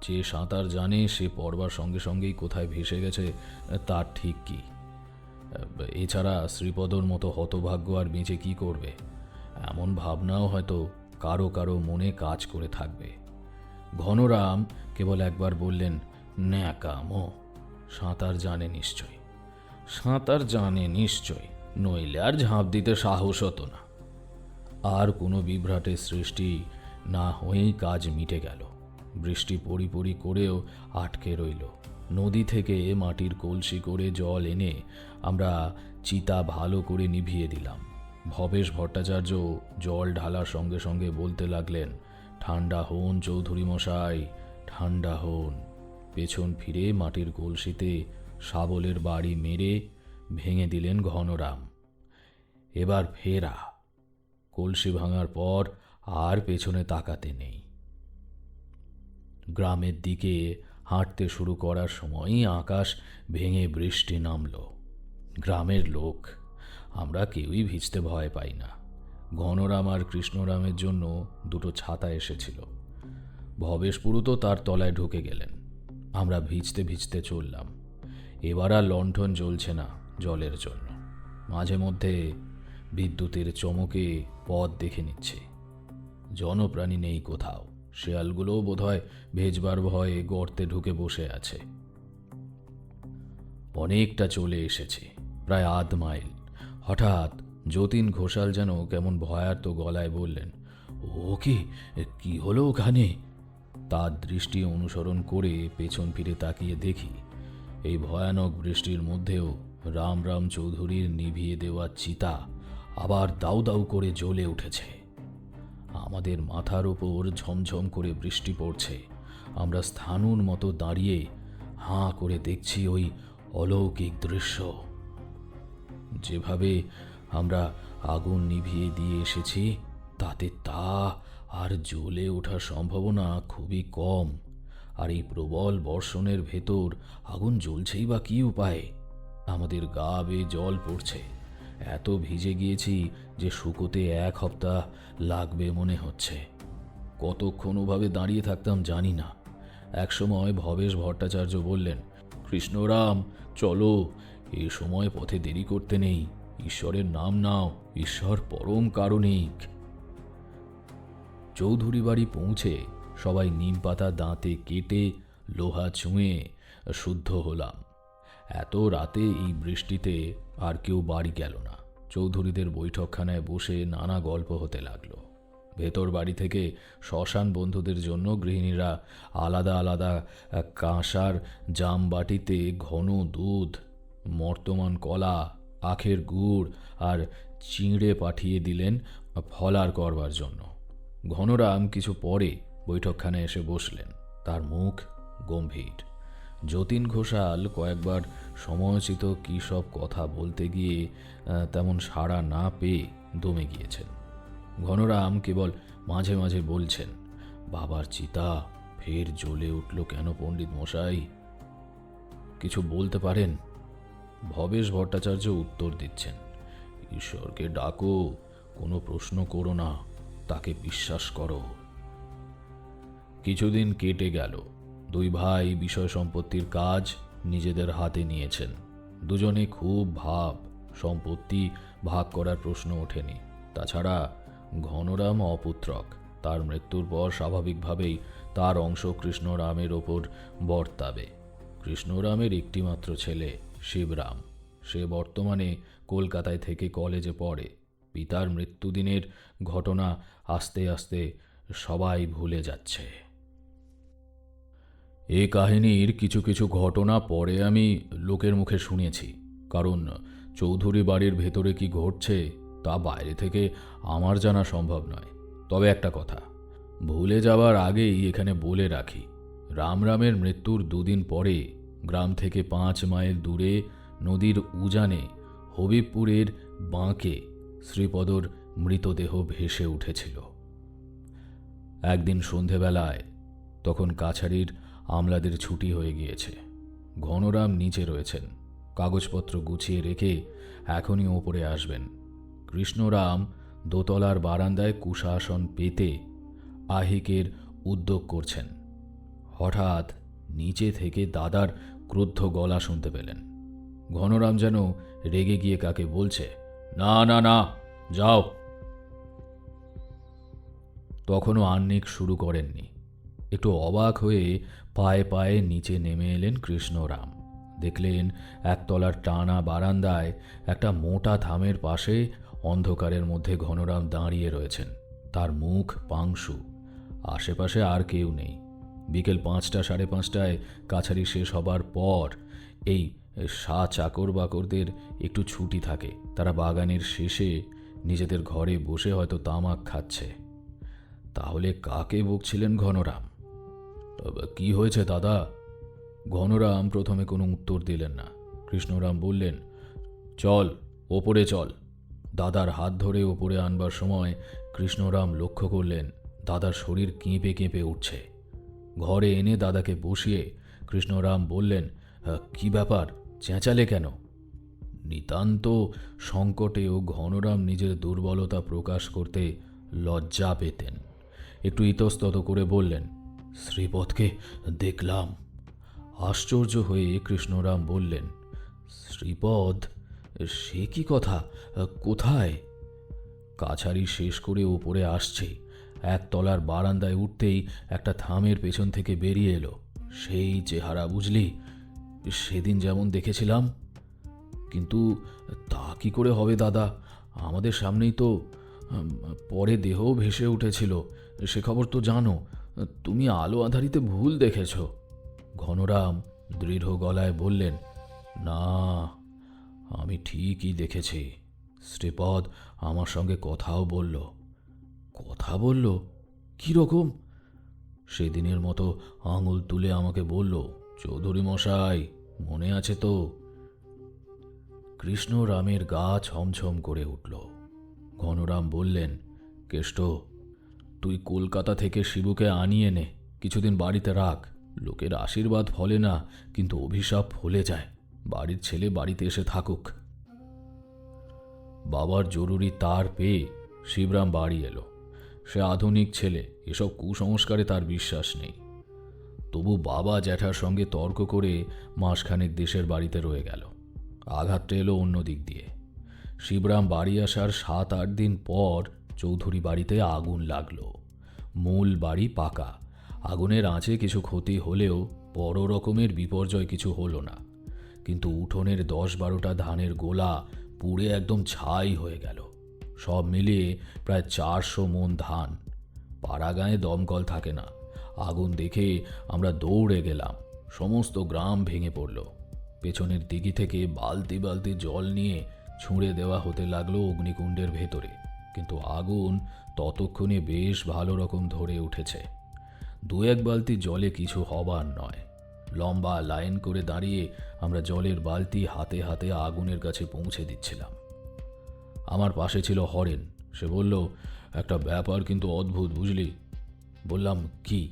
যে সাঁতার জানে সে পড়বার সঙ্গে সঙ্গেই কোথায় ভেসে গেছে তার ঠিক কি। এছাড়া শ্রীপদর মতো হতভাগ্য আর বেঁচে কি করবে, এমন ভাবনাও হয়তো কারো কারো মনে কাজ করে থাকবে। ঘনরাম কেবল একবার বললেন, ন্যাকামো, সাঁতার জানে নিশ্চয়, নইলে আর ঝাঁপ দিতে সাহস হতো না। আর কোনো বিভ্রাটের সৃষ্টি না হয়েই কাজ মিটে গেল। বৃষ্টি পড়ি পড়ি করেও আটকে রইল। নদী থেকে মাটির কলসি করে জল এনে আমরা চিতা ভালো করে নিভিয়ে দিলাম। ভবেশ ভট্টাচার্য জল ঢালার সঙ্গে সঙ্গে বলতে লাগলেন, ঠান্ডা হন চৌধুরী মশাই, ঠান্ডা হন। পেছন ফিরে মাটির কলসিতে শাবলের বাড়ি মেরে ভেঙে দিলেন ঘনরাম। এবার ফেরা। কলসি ভাঙার পর আর পেছনে তাকাতে নেই। গ্রামের দিকে হাঁটতে শুরু করার সময়ই আকাশ ভেঙে বৃষ্টি নামল। গ্রামের লোক আমরা কেউই ভিজতে ভয় পাই না। ঘনরাম আর কৃষ্ণরামের জন্য দুটো ছাতা এসেছিল। ভবেশপুরু তো তার তলায় ঢুকে গেলেন। আমরা ভিজতে ভিজতে চললাম। এবার আর লণ্ঠন জ্বলছে না জলের জন্য। মাঝে মধ্যে বিদ্যুতের চমকে পথ দেখে নিচ্ছে। জনপ্রাণী নেই কোথাও। শেয়ালগুলোও বোধহয় ভেজবার ভয়ে গর্তে ঢুকে বসে আছে। অনেকটা চলে এসেছে, প্রায় আধ মাইল। হঠাৎ যতীন ঘোষাল যেন কেমন ভয়ার্ত গলায় বললেন, ও কি হলো ওখানে? তার দৃষ্টি অনুসরণ করে পেছন ফিরে তাকিয়ে দেখি এই ভয়ানক বৃষ্টির মধ্যেও রাম চৌধুরীর নিভিয়ে দেওয়া চিতা আবার দাউ দাউ করে জ্বলে উঠেছে। আমাদের মাথার ওপর ঝমঝম করে বৃষ্টি পড়ছে। আমরা স্থানুর মতো দাঁড়িয়ে হাঁ করে দেখছি ওই অলৌকিক দৃশ্য। যেভাবে আমরা আগুন নিভিয়ে দিয়ে এসেছি তাতে তা আর জ্বলে ওঠার সম্ভাবনা খুবই কম। আর এই প্রবল বর্ষণের ভেতর আগুন জ্বলছেই বা কী উপায়ে? আমাদের গা বেয়ে জল পড়ছে, এত ভিজে গিয়েছি যে শুকোতে 1 সপ্তাহ লাগবে মনে হচ্ছে। কতক্ষণ ওভাবে দাঁড়িয়ে থাকতাম জানি না। একসময় ভবেশ ভট্টাচার্য বললেন, কৃষ্ণরাম চলো, এ সময় পথে দেরি করতে নেই, ঈশ্বরের নাম নাও, ঈশ্বর পরম কারণিক। চৌধুরী বাড়ি পৌঁছে সবাই নিম পাতা দাঁতে কেটে লোহা ছুঁয়ে শুদ্ধ হলাম। এত রাতে এই বৃষ্টিতে আর কেউ বাড়ি গেল না। চৌধুরীদের বৈঠকখানায় বসে নানা গল্প হতে লাগলো। ভেতর বাড়ি থেকে শ্মশান বন্ধুদের জন্য গৃহিণীরা আলাদা আলাদা কাঁসার জামবাটিতে ঘন দুধ, মর্তমান কলা, আখের গুড় আর চিঁড়ে পাঠিয়ে দিলেন ফলার করবার জন্য। ঘনরাম কিছু পরে বৈঠকখানায় এসে বসলেন। তার মুখ গম্ভীর। যতীন ঘোষাল কয়েকবার সময়োচিত কী সব কথা বলতে গিয়ে তেমন সাড়া না পেয়ে দমে গিয়েছেন। ঘনরাম কেবল মাঝে মাঝে বলছেন, বাবার চিতা ফের জ্বলে উঠল কেন পণ্ডিত মশাই? কিছু বলতে পারেন? ভবেশ ভট্টাচার্য উত্তর দিচ্ছেন, ঈশ্বরকে ডাকো, কোনো প্রশ্ন করো না, তাকে বিশ্বাস করো। কিছুদিন কেটে গেল। দুই ভাই বিষয় সম্পত্তির কাজ নিজেদের হাতে নিয়েছেন। দুজনে খুব ভাব, সম্পত্তি ভাগ করার প্রশ্ন ওঠেনি। তাছাড়া ঘনরাম অপুত্রক, তার মৃত্যুর পর স্বাভাবিকভাবেই তার অংশ কৃষ্ণরামের ওপর বর্তাবে। কৃষ্ণরামের একটিমাত্র ছেলে শিবরাম, সে বর্তমানে কলকাতায় থেকে কলেজে পড়ে। পিতার মৃত্যুদিনের ঘটনা আস্তে আস্তে সবাই ভুলে যাচ্ছে। এ কাহিনীর কিছু কিছু ঘটনা পরে আমি লোকের মুখে শুনেছি, কারণ চৌধুরী বাড়ির ভেতরে কি ঘটছে তা বাইরে থেকে আমার জানা সম্ভব নয়। তবে একটা কথা ভুলে যাওয়ার আগেই এখানে বলে রাখি, রামরামের মৃত্যুর 2 দিন পরে গ্রাম থেকে 5 মাইল দূরে নদীর উজানে হবিবপুরের বাঁকে শ্রীপদর মৃতদেহ ভেসে উঠেছিল। একদিন সন্ধেবেলায়, তখন কাছারির আমলাদের ছুটি হয়ে গিয়েছে। ঘনরাম নিচে রয়েছেন, কাগজপত্র গুছিয়ে রেখে এখনই ওপরে আসবেন। কৃষ্ণরাম দোতলার বারান্দায় কুশাসন পেতে আহিকের উদ্যোগ করছেন। হঠাৎ নিচে থেকে দাদার ক্রুদ্ধ গলা শুনতে পেলেন। ঘনরাম যেন রেগে গিয়ে কাকে বলছে, না না না, যাও। তখনও আহ্নিক শুরু করেননি। একটু অবাক হয়ে পায়ে পায়ে নিচে নেমে এলেন কৃষ্ণরাম। দেখলেন একতলার টানা বারান্দায় একটা মোটা থামের পাশে অন্ধকারের মধ্যে ঘনরাম দাঁড়িয়ে রয়েছেন। তার মুখ পাংশু। আশেপাশে আর কেউ নেই। বিকেল 5টা 5:30টায় কাছারি শেষ হবার পর এই চাকর বাকরদের একটু ছুটি থাকে। তারা বাগানের শেষে নিজেদের ঘরে বসে হয়তো তামাক খাচ্ছে। তাহলে কাকে বকছিলেন ঘনরাম? কি হয়েছে দাদা? ঘনরাম প্রথমে কোনো উত্তর দিলেন না। কৃষ্ণরাম বললেন, চল ওপরে চল। দাদার হাত ধরে ওপরে আনবার সময় কৃষ্ণরাম লক্ষ্য করলেন দাদার শরীর কেঁপে কেঁপে উঠছে। ঘরে এনে দাদাকে বসিয়ে কৃষ্ণরাম বললেন, কি ব্যাপার, চেঁচালে কেন? নিতান্ত সংকটেও ঘনরাম নিজের দুর্বলতা প্রকাশ করতে লজ্জা পেতেন। একটু ইতস্তত করে বললেন, শ্রীপদকে দেখলাম। আশ্চর্য হয়ে কৃষ্ণরাম বললেন, শ্রীপদ? সে কি কথা, কোথায়? কাছারি শেষ করে ওপরে আসছে। একতলার বারান্দায় উঠতেই একটা থামের পেছন থেকে বেরিয়ে এলো। সেই চেহারা বুঝলি, সেদিন যেমন দেখেছিলাম। কিন্তু তা কি করে হবে দাদা? আমাদের সামনেই তো। পরে দেহ ভেসে উঠেছিল, সে খবর তো জানো। তুমি আলো আঁধারিতে ভুল দেখেছ। ঘনরাম দৃঢ় গলায় বললেন, না, আমি ঠিকই দেখেছি। শ্রীপদ আমার সঙ্গে কথাও বলল। কথা বলল? কি রকম? সেদিনের মতো আঙুল তুলে আমাকে বলল, চৌধুরী মশাই, মনে আছে তো? কৃষ্ণরামের গা ছমছম করে উঠল। ঘনরাম বললেন, কেষ্ট, তুই কলকাতা থেকে শিবুকে আনিয়ে নে, কিছুদিন বাড়িতে রাখ। লোকের আশীর্বাদ ফলে না, কিন্তু অভিশাপ ফলে যায়। বাড়ির ছেলে বাড়িতে এসে থাকুক। বাবার জরুরি তার পেয়ে শিবরাম বাড়ি এলো। সে আধুনিক ছেলে, এসব কুসংস্কারে তার বিশ্বাস নেই। তবু বাবা জ্যাঠার সঙ্গে তর্ক করে মাসখানেক দেশের বাড়িতে রয়ে গেল। আঘাতটা এলো অন্য দিক দিয়ে। শিবরাম বাড়ি আসার 7-8 দিন পর চৌধুরী বাড়িতে আগুন লাগলো। মূল বাড়ি পাকা, আগুনের আঁচে কিছু ক্ষতি হলেও বড় রকমের বিপর্যয় কিছু হলো না। কিন্তু উঠোনের 10-12টা ধানের গোলা পুড়ে একদম ছাই হয়ে গেল। সব মিলিয়ে প্রায় 400 মণ ধান। পাড়াগাঁয়ে দমকল থাকে না। আগুন দেখে আমরা দৌড়ে গেলাম। সমস্ত গ্রাম ভেঙে পড়ল। পেছনের দিঘি থেকে বালতি বালতি জল নিয়ে ছুঁড়ে দেওয়া হতে লাগলো অগ্নিকুণ্ডের ভেতরে। কিন্তু আগুন ততক্ষণে বেশ ভালো রকম ধরে উঠেছে। 2-1 বালতি জলে কিছু হবার নয়। লম্বা লাইন করে দাঁড়িয়ে আমরা জলের বালতি হাতে হাতে আগুনের কাছে পৌঁছে দিচ্ছিলাম। আমার পাশে ছিল হরেন। সে বলল, একটা ব্যাপার কিন্তু অদ্ভুত, বুঝলি? বললাম, কি?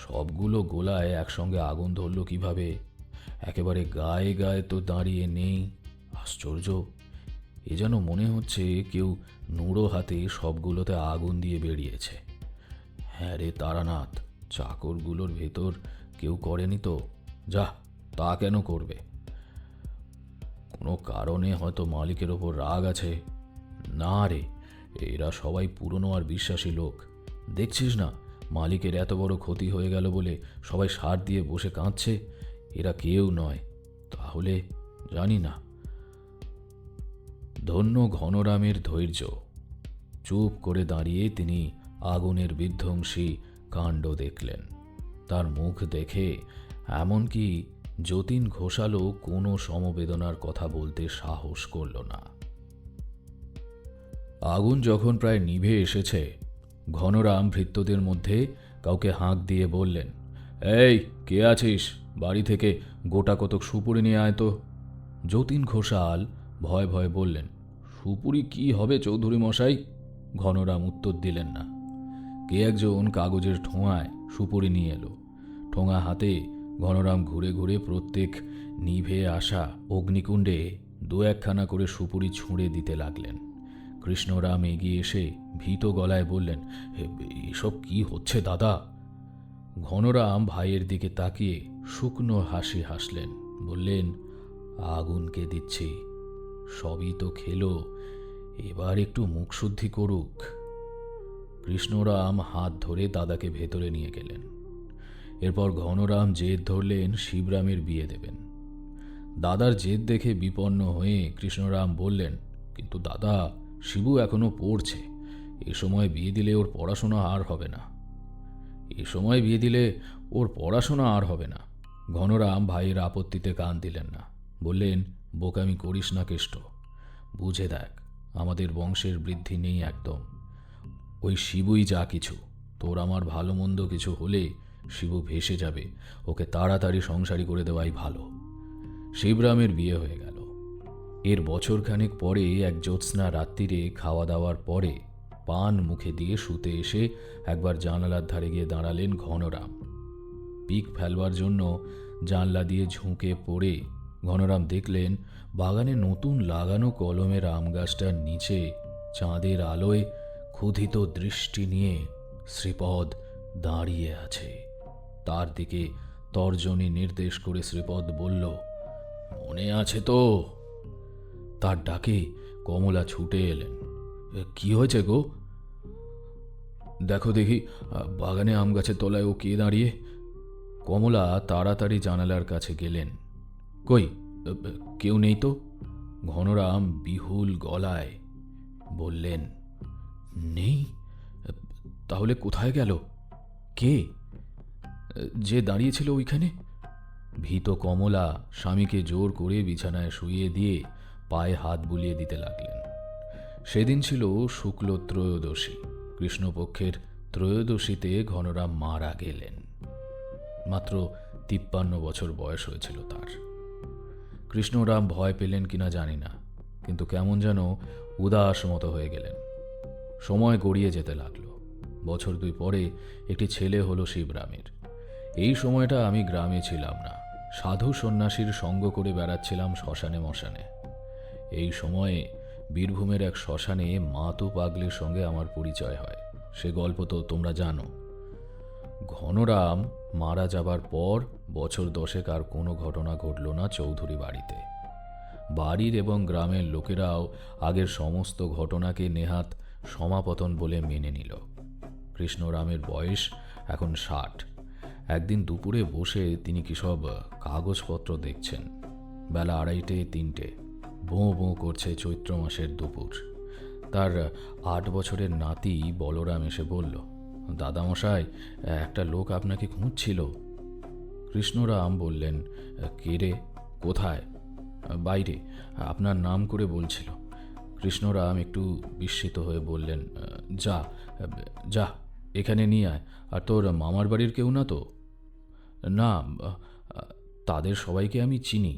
সবগুলো গোলায় একসঙ্গে আগুন ধরল কিভাবে? একেবারে গায়ে গায়ে তো দাঁড়িয়ে নেই। আশ্চর্য! এ যেন মনে হচ্ছে কেউ নুড়ো হাতে সবগুলোতে আগুন দিয়ে বেরিয়েছে। হ্যাঁ রে তারানাথ, চাকরগুলোর ভেতর কেউ করেনি তো? যা, তা কেন করবে? কোনো কারণে হয়তো মালিকের ওপর রাগ আছে। না রে, এরা সবাই পুরনো আর বিশ্বাসী লোক। দেখছিস না, মালিকের এত বড় ক্ষতি হয়ে গেল বলে সবাই সার দিয়ে বসে কাঁদছে। এরা কেউ নয়। তাহলে জানি না। ধন্য ঘনরামের ধৈর্য। চুপ করে দাঁড়িয়ে তিনি আগুনের বিধ্বংসী কাণ্ড দেখলেন। তার মুখ দেখে এমনকি যতীন ঘোষালও কোনো সমবেদনার কথা বলতে সাহস করল না। আগুন যখন প্রায় নিভে এসেছে, ঘনরাম ভৃত্যদের মধ্যে কাউকে হাঁক দিয়ে বললেন, এই, কে আছিস? বাড়ি থেকে গোটা কতক সুপুরি নিয়ে আয় তো। যতীন ঘোষাল ভয় ভয়ে বললেন, সুপুরি কি হবে চৌধুরী মশাই? ঘনরাম উত্তর দিলেন না। কে একজন কাগজের ঠোঙায় সুপুরি নিয়ে এলো। ঠোঙা হাতে ঘনরাম ঘুরে ঘুরে প্রত্যেক নিভে আসা অগ্নিকুণ্ডে 2-1খানা করে সুপুরি ছুঁড়ে দিতে লাগলেন। কৃষ্ণরাম এগিয়ে এসে ভীত গলায় বললেন, এসব কি হচ্ছে দাদা? ঘনরাম ভাইয়ের দিকে তাকিয়ে শুকনো হাসি হাসলেন। বললেন, আগুনকে দিচ্ছি, সবই তো খেলো, এবার একটু মুখশুদ্ধি করুক। কৃষ্ণরাম হাত ধরে দাদাকে ভেতরে নিয়ে গেলেন। এরপর ঘনরাম জেদ ধরলেন শিবরামের বিয়ে দেবেন। দাদার জেদ দেখে বিপন্ন হয়ে কৃষ্ণরাম বললেন, কিন্তু দাদা, শিবু এখনো পড়ছে। এ সময় বিয়ে দিলে ওর পড়াশোনা আর হবে না। ঘনরাম ভাইয়ের আপত্তিতে কান দিলেন না। বললেন, বোকামি করিস না কেষ্ট। বুঝে দেখ, আমাদের বংশের বৃদ্ধি নেই একদম। ওই শিবুই যা কিছু। তোর আমার ভালো মন্দ কিছু হলে শিবু ভেসে যাবে। ওকে তাড়াতাড়ি সংসারী করে দেওয়াই ভালো। শিবরামের বিয়ে হয়ে গেল। এর বছরখানেক পরে এক জ্যোৎস্না রাত্রিরে খাওয়া দাওয়ার পরে পান মুখে দিয়ে শুতে এসে একবার জানালার ধারে গিয়ে দাঁড়ালেন ঘনরাম। পিক ফেলবার জন্য জানলা দিয়ে ঝুঁকে পড়ে ঘনরাম দেখলেন বাগানে নতুন লাগানো কলমের আম গাছটার নিচে চাঁদের আলোয় ক্ষুধিত দৃষ্টি নিয়ে শ্রীপদ দাঁড়িয়ে আছে। তার দিকে তর্জনী নির্দেশ করে শ্রীপদ বলল, মনে আছে তো? তার ডাকে কমলা ছুটে এলেন। কি হয়েছে গো? দেখো দেখি, বাগানে আম গাছের তলায় ও কে দাঁড়িয়ে? কমলা তাড়াতাড়ি জানালার কাছে গেলেন। কই, কেউ নেই তো। ঘনরাম বিহুল গলায় বললেন, নেই? তাহলে কোথায় গেল? কে? যে দাঁড়িয়েছিল ওইখানে। ভীত কমলা স্বামীকে জোর করে বিছানায় শুইয়ে দিয়ে পায়ে হাত বুলিয়ে দিতে লাগলেন। সেদিন ছিল শুক্ল ত্রয়োদশী। কৃষ্ণপক্ষের ত্রয়োদশীতে ঘনরাম মারা গেলেন। মাত্র 53 বছর বয়স হয়েছিল তার। কৃষ্ণরাম ভয় পেলেন কিনা জানি না, কিন্তু কেমন যেন উদাস মতো হয়ে গেলেন। সময় গড়িয়ে যেতে লাগলো। বছর 2 পরে একটি ছেলে হলো শিবরামের। এই সময়টা আমি গ্রামে ছিলাম না, সাধু সন্ন্যাসীর সঙ্গ করে বেড়াচ্ছিলাম শ্মশানে মশানে। এই সময়ে বীরভূমের এক শ্মশানে মাতু পাগলির সঙ্গে আমার পরিচয় হয়। সে গল্প তো তোমরা জানো। ঘনরাম মারা যাবার পর বছর 10 আর কোনো ঘটনা ঘটল না চৌধুরী বাড়িতে। বাড়ির এবং গ্রামের লোকেরাও আগের সমস্ত ঘটনাকে নেহাত সমাপতন বলে মেনে নিল। কৃষ্ণরামের বয়স এখন 60। একদিন দুপুরে বসে তিনি কি সব কাগজপত্র দেখছেন। বেলা 2:30-3টে, বোঁ বোঁ করছে চৈত্র মাসের দুপুর। তার 8 বছরের নাতি বলরাম এসে বলল, দাদামশাই, একটা লোক আপনাকে খুঁজছিল। কৃষ্ণরাম বললেন, কে রে, কোথায়? বাইরে, আপনার নাম করে বলছিল। কৃষ্ণরাম একটু বিস্মিত হয়ে বললেন, যা যা, এখানে নিয়ে আয়। আর তোর মামার বাড়ির কেউ না তো? না, তাদের সবাইকে আমি চিনি।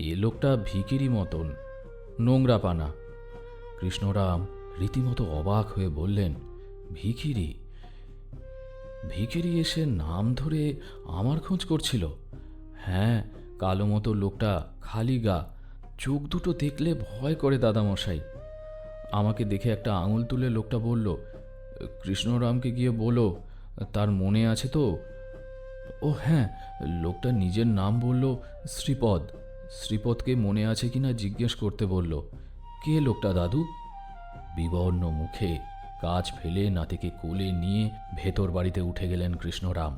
এ লোকটা ভিখিরি মতন, নোংরা পানা। কৃষ্ণরাম রীতিমতো অবাক হয়ে বললেন, ভিখিরি? ভিখিরি এসে নাম ধরে আমার খোঁজ করছিল? হ্যাঁ, কালো মতো লোকটা, খালি গা, চোখ দুটো দেখলে ভয় করে দাদামশাই। আমাকে দেখে একটা আঙুল তুলে লোকটা বলল, কৃষ্ণরামকে গিয়ে বলো, তার মনে আছে তো? ও হ্যাঁ, লোকটা নিজের নাম বলল, শ্রীপদ। শ্রীপদকে মনে আছে কিনা জিজ্ঞেস করতে বলল। কে লোকটা দাদু? বিবর্ণ মুখে কাজ ফেলে নাতিকে কোলে নিয়ে ভেতর বাড়িতে উঠে গেলেন কৃষ্ণরাম।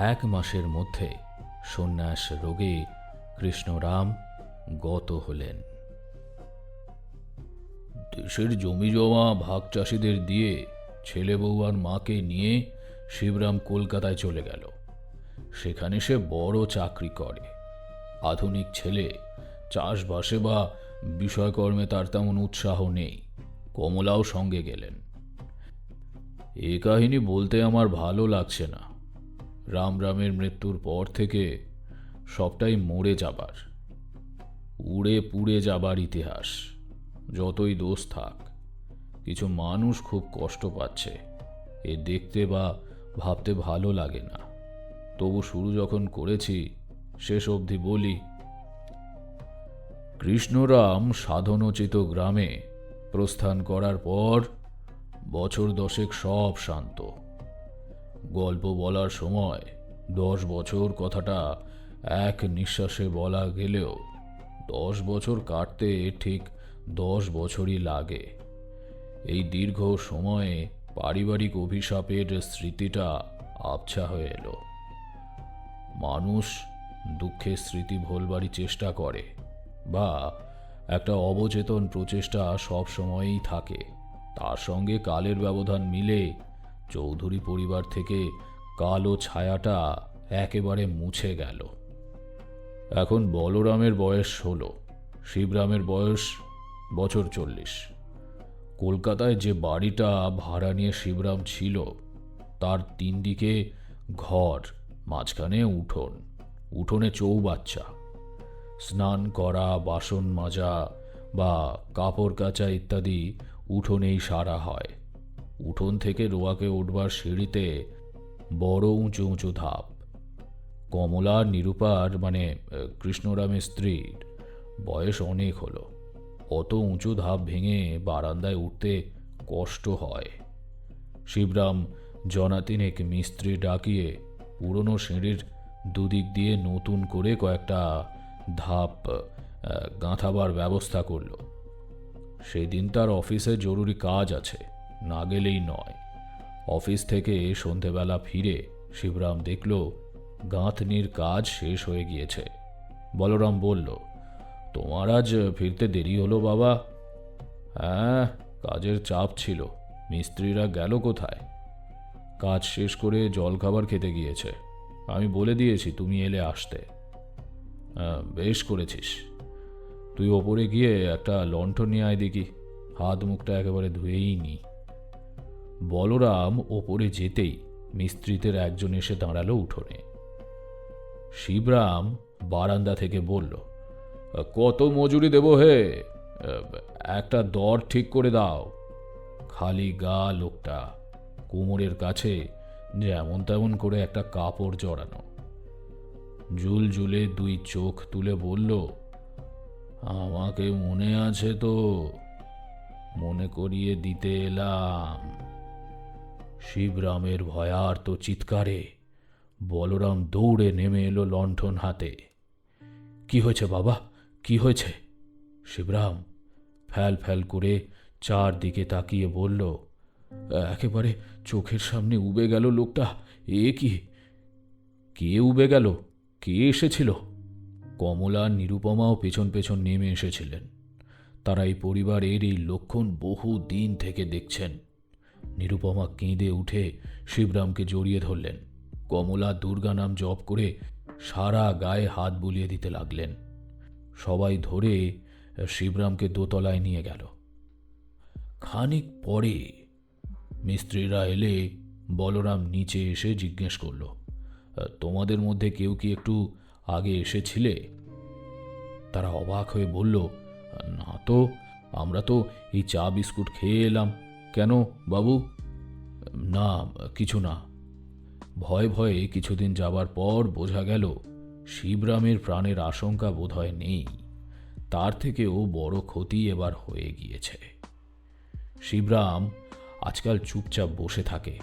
1 মাসের মধ্যে সন্ন্যাস রোগে কৃষ্ণরাম গত হলেন। দেশের জমি জমা ভাগ চাষিদের দিয়ে ছেলে বউ আর মাকে নিয়ে শিবরাম কলকাতায় চলে গেল। সেখানে সে বড় চাকরি করে। আধুনিক ছেলে, চাষবাসে বা বিষয়কর্মে তার তেমন উৎসাহ নেই। কমলাও সঙ্গে গেলেন। এ কাহিনী বলতে আমার ভালো লাগছে না। রামের মৃত্যুর পর থেকে সবটাই মরে যাবার, উড়ে পুড়ে যাবার ইতিহাস। যতই দোষ থাক, কিছু মানুষ খুব কষ্ট পাচ্ছে। এ দেখতে বা ভাবতে ভালো লাগে না। তবু শুরু যখন করেছি, শেষ অবধি বলি। কৃষ্ণরাম সাধনোচিত গ্রামে প্রস্থান করার পর বছর 10 সব শান্ত। গল্প বলার সময় 10 বছর কথাটা এক নিঃশ্বাসে বলা গেলেও 10 বছর কাটতে ঠিক 10 বছরই লাগে। এই দীর্ঘ সময়ে পারিবারিক অভিশাপের স্মৃতিটা আবছা হয়ে এলো। মানুষ দুঃখের স্মৃতি ভোলবারই চেষ্টা করে, বা একটা অবচেতন প্রচেষ্টা সব সময়ই থাকে। তার সঙ্গে কালের ব্যবধান মিলে চৌধুরী পরিবার থেকে কালো ছায়াটা একেবারে মুছে গেল। এখন বলরামের বয়স 16, শিবরামের বয়স বছর 40। কলকাতায় যে বাড়িটা ভাড়া নিয়ে শিবরাম ছিল, তার 3 দিকে ঘর, মাঝখানে উঠোন, উঠোনে চৌবাচ্চা। স্নান করা, বাসন মাজা বা কাপড় কাচা ইত্যাদি উঠোনেই সারা হয়। উঠোন থেকে রোয়াকে উঠবার সিঁড়িতে বড় উঁচু উঁচু ধাপ। কমলা, নিরূপার মানে কৃষ্ণরামের স্ত্রীর বয়স অনেক হলো। অত উঁচু ধাপ ভেঙে বারান্দায় উঠতে কষ্ট হয়। শিবরাম জনাতিনেক মিস্ত্রি ডাকিয়ে পুরনো সিঁড়ির দুদিক দিয়ে নতুন করে কয়েকটা ধাপ গাঁথাবার ব্যবস্থা করল। সেদিন তার অফিসে জরুরি কাজ আছে, না গেলেই নয়। অফিস থেকে সন্ধেবেলা ফিরে শিবরাম দেখল গাঁথনির কাজ শেষ হয়ে গিয়েছে। বলরাম বলল, তোমার আজ ফিরতে দেরি হলো বাবা? হ্যাঁ, কাজের চাপ ছিল। মিস্ত্রিরা গেল কোথায়? কাজ শেষ করে জলখাবার খেতে গিয়েছে। আমি বলে দিয়েছি তুমি এলে আসতে। বেশ করেছিস। তুই ওপরে গিয়ে একটা লণ্ঠন নিয়ে আয় দেখি, হাত মুখটা একেবারে ধুয়েই নি। বলরাম ওপরে যেতেই মিস্ত্রিদের একজন এসে দাঁড়ালো উঠোনে। শিবরাম বারান্দা থেকে বলল, কত মজুরি দেব হে? একটা দর ঠিক করে দাও। খালি গা লোকটা, কোমরের কাছে যেমন তেমন করে একটা কাপড় জড়ানো, জুল জুলে দুই চোখ তুলে বলল, আমাকে মনে আছে তো, মনে করিয়ে দিতে এলাম। শিবরামের ভয়ার্ত চিৎকারে বলরাম দৌড়ে নেমে এলো লণ্ঠন হাতে। কি হয়েছে বাবা, কি হয়েছে? শিবরাম ফ্যাল ফ্যাল করে চারদিকে তাকিয়ে বলল, একেবারে চোখের সামনে উবে গেল লোকটা। এ কি? কে উবে গেল? কে এসেছিল? কমলা নিরুপমাও পেছন পেছন নেমে এসেছিলেন। তারা এই পরিবারের এই লক্ষণ বহু দিন থেকে দেখছেন। নিরুপমা কেঁদে উঠে শিবরামকে জড়িয়ে ধরলেন। কমলা দুর্গা নাম জপ করে সারা গায়ে হাত বুলিয়ে দিতে লাগলেন। সবাই ধরে শিবরামকে দোতলায় নিয়ে গেল। খানিক পরে মিস্ত্রিরা এলে বলরাম নিচে এসে জিজ্ঞেস করল, তোমাদের মধ্যে কেউ কি একটু আগে এসেছিলে? তারা অবাক হয়ে বলল, না তো, আমরা তো এই চা বিস্কুট খেয়ে এলাম। কেন বাবু? না, কিছু না। ভয়ে ভয়ে কিছুদিন যাবার পর বোঝা গেল শিবরামের প্রাণের আশঙ্কা বোধহয় নেই, তার থেকেও বড় ক্ষতি এবার হয়ে গিয়েছে। শিবরাম আজকাল চুপচাপ বসে থাকে,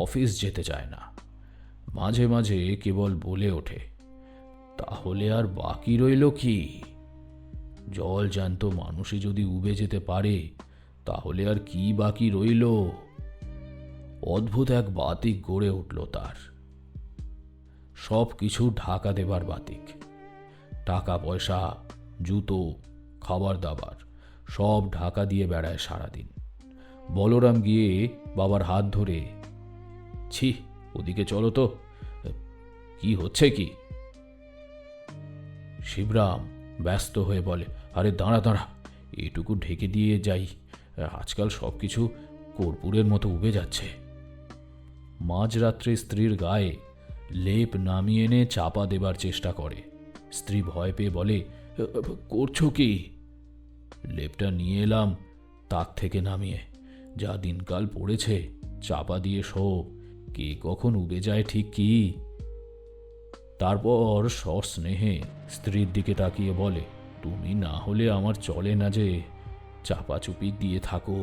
অফিস যেতে চায় না। মাঝে মাঝে কেবল বলে ওঠে, তাহলে আর বাকি রইল কি? জল জ্যান্ত মানুষই যদি উবে যেতে পারে, তাহলে আর কি বাকি রইল? অদ্ভুত এক বাতিক গড়ে উঠল তার। সব কিছু ঢাকা দেবার বাতিক। টাকা পয়সা, জুতো, খাবার দাবার সব ঢাকা দিয়ে বেড়ায় সারাদিন। বলরাম গিয়ে বাবার হাত ধরে, ছি, ওদিকে চলো তো, কি হচ্ছে কি? শিবরাম ব্যস্ত হয়ে বলে, আরে দাঁড়া দাঁড়া, এটুকু ঢেকে দিয়ে যাই, আজকাল সব কিছু কর্পূরের মতো উবে যাচ্ছে। মাঝরাত্রে স্ত্রীর গায়ে লেপ নামিয়ে এনে চাপা দেবার চেষ্টা করে। স্ত্রী ভয় পেয়ে বলে, করছো কি? লেপটা নিয়ে এলাম তাক থেকে নামিয়ে, যা দিনকাল পড়েছে, চাপা দিয়ে শো, কে কখন উবে যায় ঠিক কি? তারপর সস্নেহে স্ত্রীর দিকে তাকিয়ে বলে, তুমি না হলে আমার চলে না যে, চাপাচুপি দিয়ে থাকো,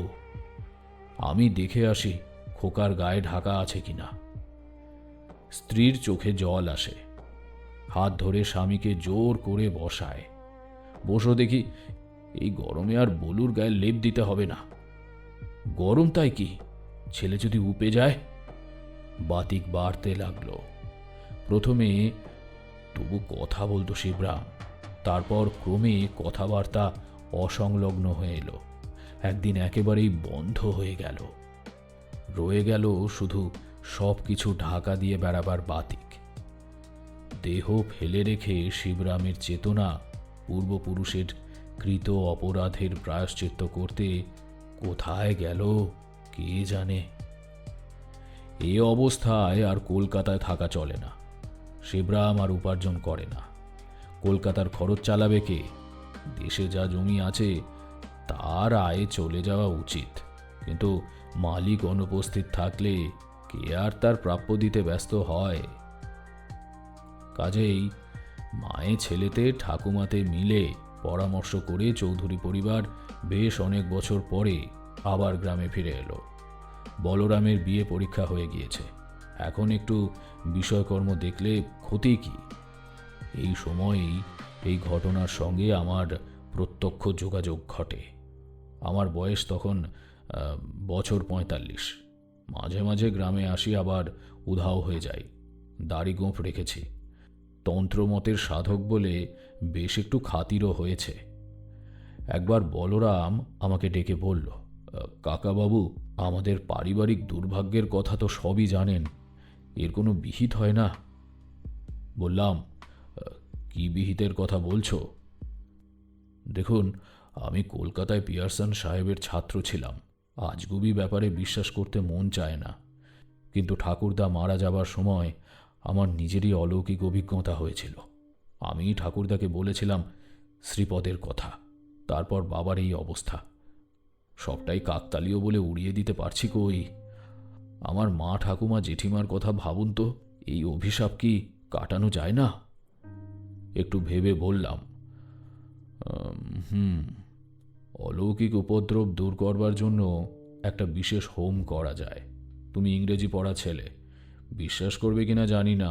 আমি দেখে আসি খোকার গায়ে ঢাকা আছে কিনা। স্ত্রীর চোখে জল আসে, হাত ধরে স্বামীকে জোর করে বসায়। বসো দেখি, এই গরমে আর বলুর গায়ে লেপ দিতে হবে না। গরম তাই কি, ছেলে যদি উপে যায়? বাতিক বাড়তে লাগলো। প্রথমে তবু কথা বলতো শিবরাম, তারপর ক্রমে কথাবার্তা অসংলগ্ন হয়ে এলো। একদিন একেবারেই বন্ধ হয়ে গেল। রয়ে গেল শুধু সব কিছু ঢাকা দিয়ে বেড়াবার বাতিক। দেহ ফেলে রেখে শিবরামের চেতনা পূর্বপুরুষের কৃত অপরাধের প্রায়শ্চিত্ত করতে কোথায় গেল কে জানে। এ অবস্থায় আর কলকাতায় থাকা চলে না। শিবরাম আর উপার্জন করে না। কলকাতার খরচ চালাবে কে? দেশে যা জমি আছে তার আয়ে চলে যাওয়া উচিত, কিন্তু মালিক অনুপস্থিত থাকলে কে আর তার প্রাপ্য দিতে ব্যস্ত হয়? কাজেই মায়ে ছেলেতে ঠাকুমাতে মিলে পরামর্শ করে চৌধুরী পরিবার বেশ অনেক বছর পরে আবার গ্রামে ফিরে এলো। বলরামের বিয়ে পরীক্ষা হয়ে গিয়েছে, এখন একটু বিষয়কর্ম দেখলে ক্ষতি কি? এই সময়েই এই ঘটনার সঙ্গে আমার প্রত্যক্ষ যোগাযোগ ঘটে। আমার বয়স তখন বছর ৪৫। মাঝে মাঝে গ্রামে আসি, আবার উধাও হয়ে যাই। দাড়ি গোঁফ রেখেছি, তন্ত্রমতের সাধক বলে বেশ একটু খাতিরও হয়েছে। একবার বলরাম আমাকে ডেকে বলল, কাকাবাবু, আমাদের পারিবারিক দুর্ভাগ্যের কথা তো সবই জানেন, এর কোনো বিহিত হয় না? বললাম, কি বিহিতের কথা বলছো? দেখুন, আমি কলকাতায় পিয়ারসন সাহেবের ছাত্র ছিলাম। আজগুবি ব্যাপারে বিশ্বাস করতে মন চায় না, কিন্তু ঠাকুরদা মারা যাবার সময় আমার নিজেরই অলৌকিক অভিজ্ঞতা হয়েছিল। আমি ঠাকুরদাকে বলেছিলাম, শ্রীপদের কথা, তারপর বাবার এই অবস্থা। সবটাই কাকতালীয় বলে উড়িয়ে দিতে পারছি কই। আমার মা ঠাকুমা জেঠিমার কথা ভাবুন তো, এই অভিশাপ কি কাটানো যায় না? একটু ভেবে বললাম, হুম, অলৌকিক উপদ্রব দূর করবার জন্য একটা বিশেষ হোম করা যায়। তুমি ইংরেজি পড়া ছেলে, বিশ্বাস করবে কিনা জানি না,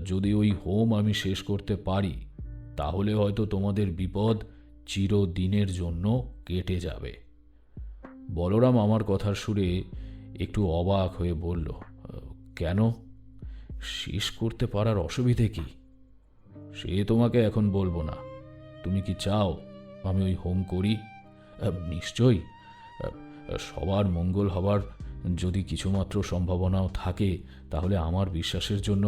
যদি ওই হোম আমি শেষ করতে পারি তাহলে হয়তো তোমাদের বিপদ চিরদিনের জন্য কেটে যাবে। বলরাম আমার কথার সুরে একটু অবাক হয়ে বলল, কেন? শেষ করতে পারার অসুবিধে কি? সে তোমাকে এখন বলবো না। তুমি কি চাও আমি ওই হোম করি? নিশ্চয়ই। সবার মঙ্গল হবার যদি কিছুমাত্র সম্ভাবনাও থাকে তাহলে আমার বিশ্বাসের জন্য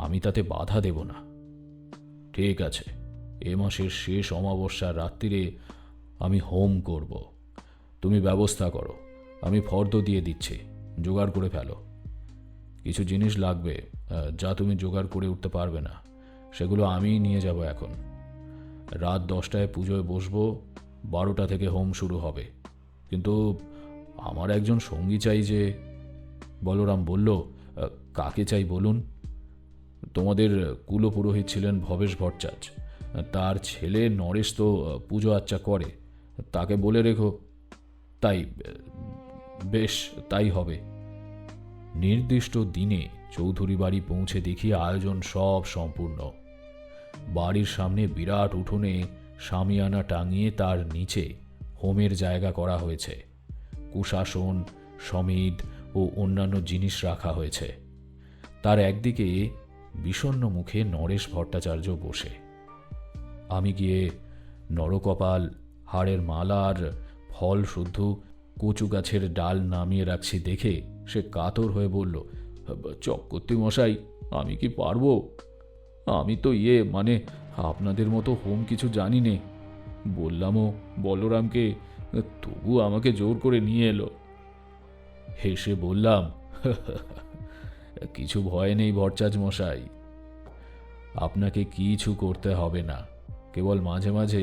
আমি তাতে বাধা দেব না। ঠিক আছে, এ মাসের শেষ অমাবস্যার রাত্রিরে আমি হোম করব। তুমি ব্যবস্থা করো, আমি ফর্দ দিয়ে দিচ্ছি, জোগাড় করে ফেলো। কিছু জিনিস লাগবে যা তুমি জোগাড় করে উঠতে পারবে না, সেগুলো আমিই নিয়ে যাব। এখন রাত 10টায় পুজোয় বসবো, 12টা থেকে হোম শুরু হবে। কিন্তু আমার একজন সঙ্গী চাই যে। বলরাম বলল, কাকে চাই বলুন? তোমাদের কুলপুরোহিত ছিলেন ভবেশ ভট্টাচার্য, তার ছেলে নরেশ তো পুজো আচ্চা করে, তাকে বলে রেখো। তাই বেশ, তাই হবে। নির্দিষ্ট দিনে চৌধুরী বাড়ি পৌঁছে দেখি আয়োজন সব সম্পূর্ণ। বাড়ির সামনে বিরাট উঠোনে শামিয়ানা টাঙিয়ে তার নিচে হোমের জায়গা করা হয়েছে। কুশাসন, সমিদ ও অন্যান্য জিনিস রাখা হয়েছে। তার একদিকে বিষণ্ণ মুখে নরেশ ভট্টাচার্য বসে। আমি গিয়ে নরকপাল, হাড়ের মালা আর ফল শুদ্ধ কচু গাছের ডাল নামিয়ে রাখছি দেখে সে কাতর হয়ে বলল, চক্রবর্তী মশাই, আমি কি পারবো? আমি তো মানে আপনাদের মতো হোম কিছু জানি নে। বললামও বলরামকে, তবু আমাকে জোর করে নিয়ে এলো। হেসে বললাম, কিছু ভয় নেই ভট্টাচার্য মশাই, আপনাকে কিছু করতে হবে না। কেবল মাঝে মাঝে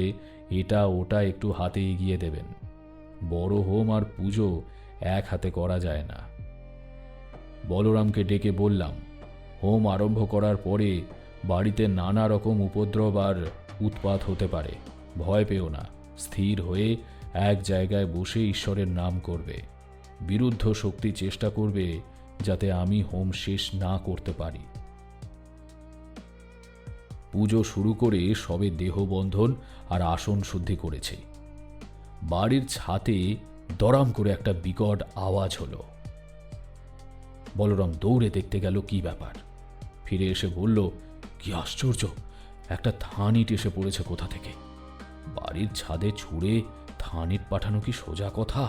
এটা ওটা একটু হাতে এগিয়ে দেবেন। বড় হোম আর পুজো এক হাতে করা যায় না। বলরামকে ডেকে বললাম, হোম আরম্ভ করার পরে বাড়িতে নানা রকম উপদ্রব আর উৎপাত হতে পারে, ভয় পেও না। স্থির হয়ে এক জায়গায় বসে ঈশ্বরের নাম করবে। বিরুদ্ধ শক্তি চেষ্টা করবে যাতে আমি হোম শেষ না করতে পারি। পুজো শুরু করে সবে দেহবন্ধন আর আসন শুদ্ধি করেছে। বাড়ির ছাতে দরাম করে একটা বিকট আওয়াজ হলো। বলরাম দৌড়ে দেখতে গেল কি ব্যাপার। ফিরে এসে বলল, কি আশ্চর্য, একটা থানিট এসে পড়েছে কোথা থেকে। বাড়ির ছাদে ছুঁড়ে থানিট পাঠানো কি সোজা কথা?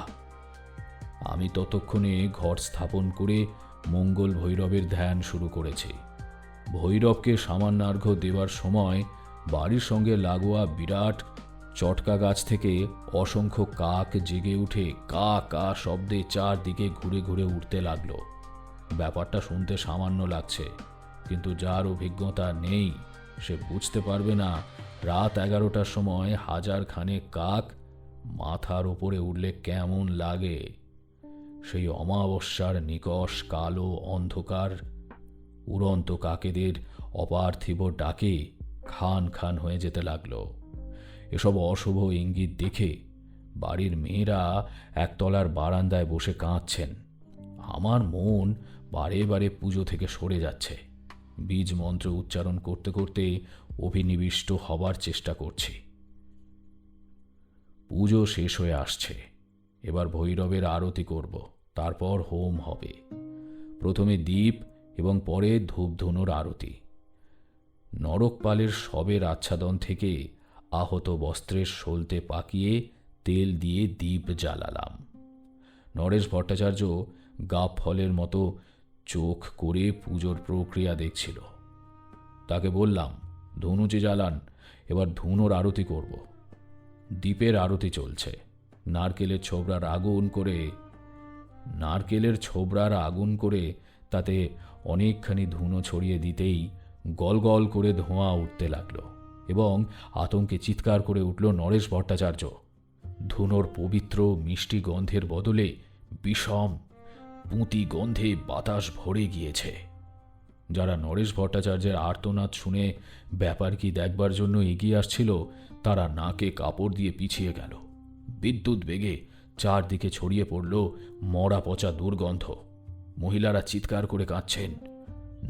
আমি ততক্ষণে ঘর স্থাপন করে মঙ্গল ভৈরবের ধ্যান শুরু করেছি। ভৈরবকে সামান্যার্ঘ্য দেওয়ার সময় বাড়ির সঙ্গে লাগোয়া বিরাট চটকা গাছ থেকে অসংখ্য কাক জেগে উঠে কা কা শব্দে চারদিকে ঘুরে ঘুরে উঠতে লাগলো। ব্যাপারটা শুনতে সামান্য লাগছে, কিন্তু যার অভিজ্ঞতা নেই সে বুঝতে পারবে না রাত 11টার সময় 1000 খানেক কাক মাথার উপরে উঠলে কেমন লাগে। সেই অমাবস্যার নিকষ কালো অন্ধকার উড়ন্ত কাকেদের অপার্থিব ডাকে খান খান হয়ে যেতে লাগলো। এসব অশুভ ইঙ্গিত দেখে বাড়ির মেয়েরা একতলার বারান্দায় বসে কাঁদছেন। আমার মন বারে বারে পুজো থেকে সরে যাচ্ছে। বীজ মন্ত্র উচ্চারণ করতে করতে অভিনিবিষ্ট হবার চেষ্টা করছি। পুজো শেষ হয়ে আসছে। এবার ভৈরবের আরতি করব, তারপর হোম হবে। প্রথমে দীপ এবং পরে ধূপধুনোর আরতি। নরকপালের শবের আচ্ছাদন থেকে আহত বস্ত্রের সলতে পাকিয়ে তেল দিয়ে দীপ জ্বালালাম। নরেশ ভট্টাচার্য গাব ফলের মতো চোখ করে পুজোর প্রক্রিয়া দেখছিল। তাকে বললাম, ধনুচি জ্বালান, এবার ধুনোর আরতি করব। দীপের আরতি চলছে। নারকেলের ছোবরার আগুন করে তাতে অনেকখানি ধুনো ছড়িয়ে দিতেই গল গল করে ধোঁয়া উঠতে লাগলো। এবং আতঙ্কে চিৎকার করে উঠল নরেশ ভট্টাচার্য। ধুনোর পবিত্র মিষ্টি গন্ধের বদলে বিষম পুঁতি গন্ধে বাতাস ভরে গিয়েছে। যারা নরেশ ভট্টাচার্যের আর্তনাদ শুনে ব্যাপার কি দেখবার জন্য এগিয়ে আসছিল, তারা নাকে কাপড় দিয়ে পিছিয়ে গেল। বিদ্যুৎ বেগে চারদিকে ছড়িয়ে পড়ল মরা পচা দুর্গন্ধ। মহিলারা চিৎকার করে কাঁদছেন।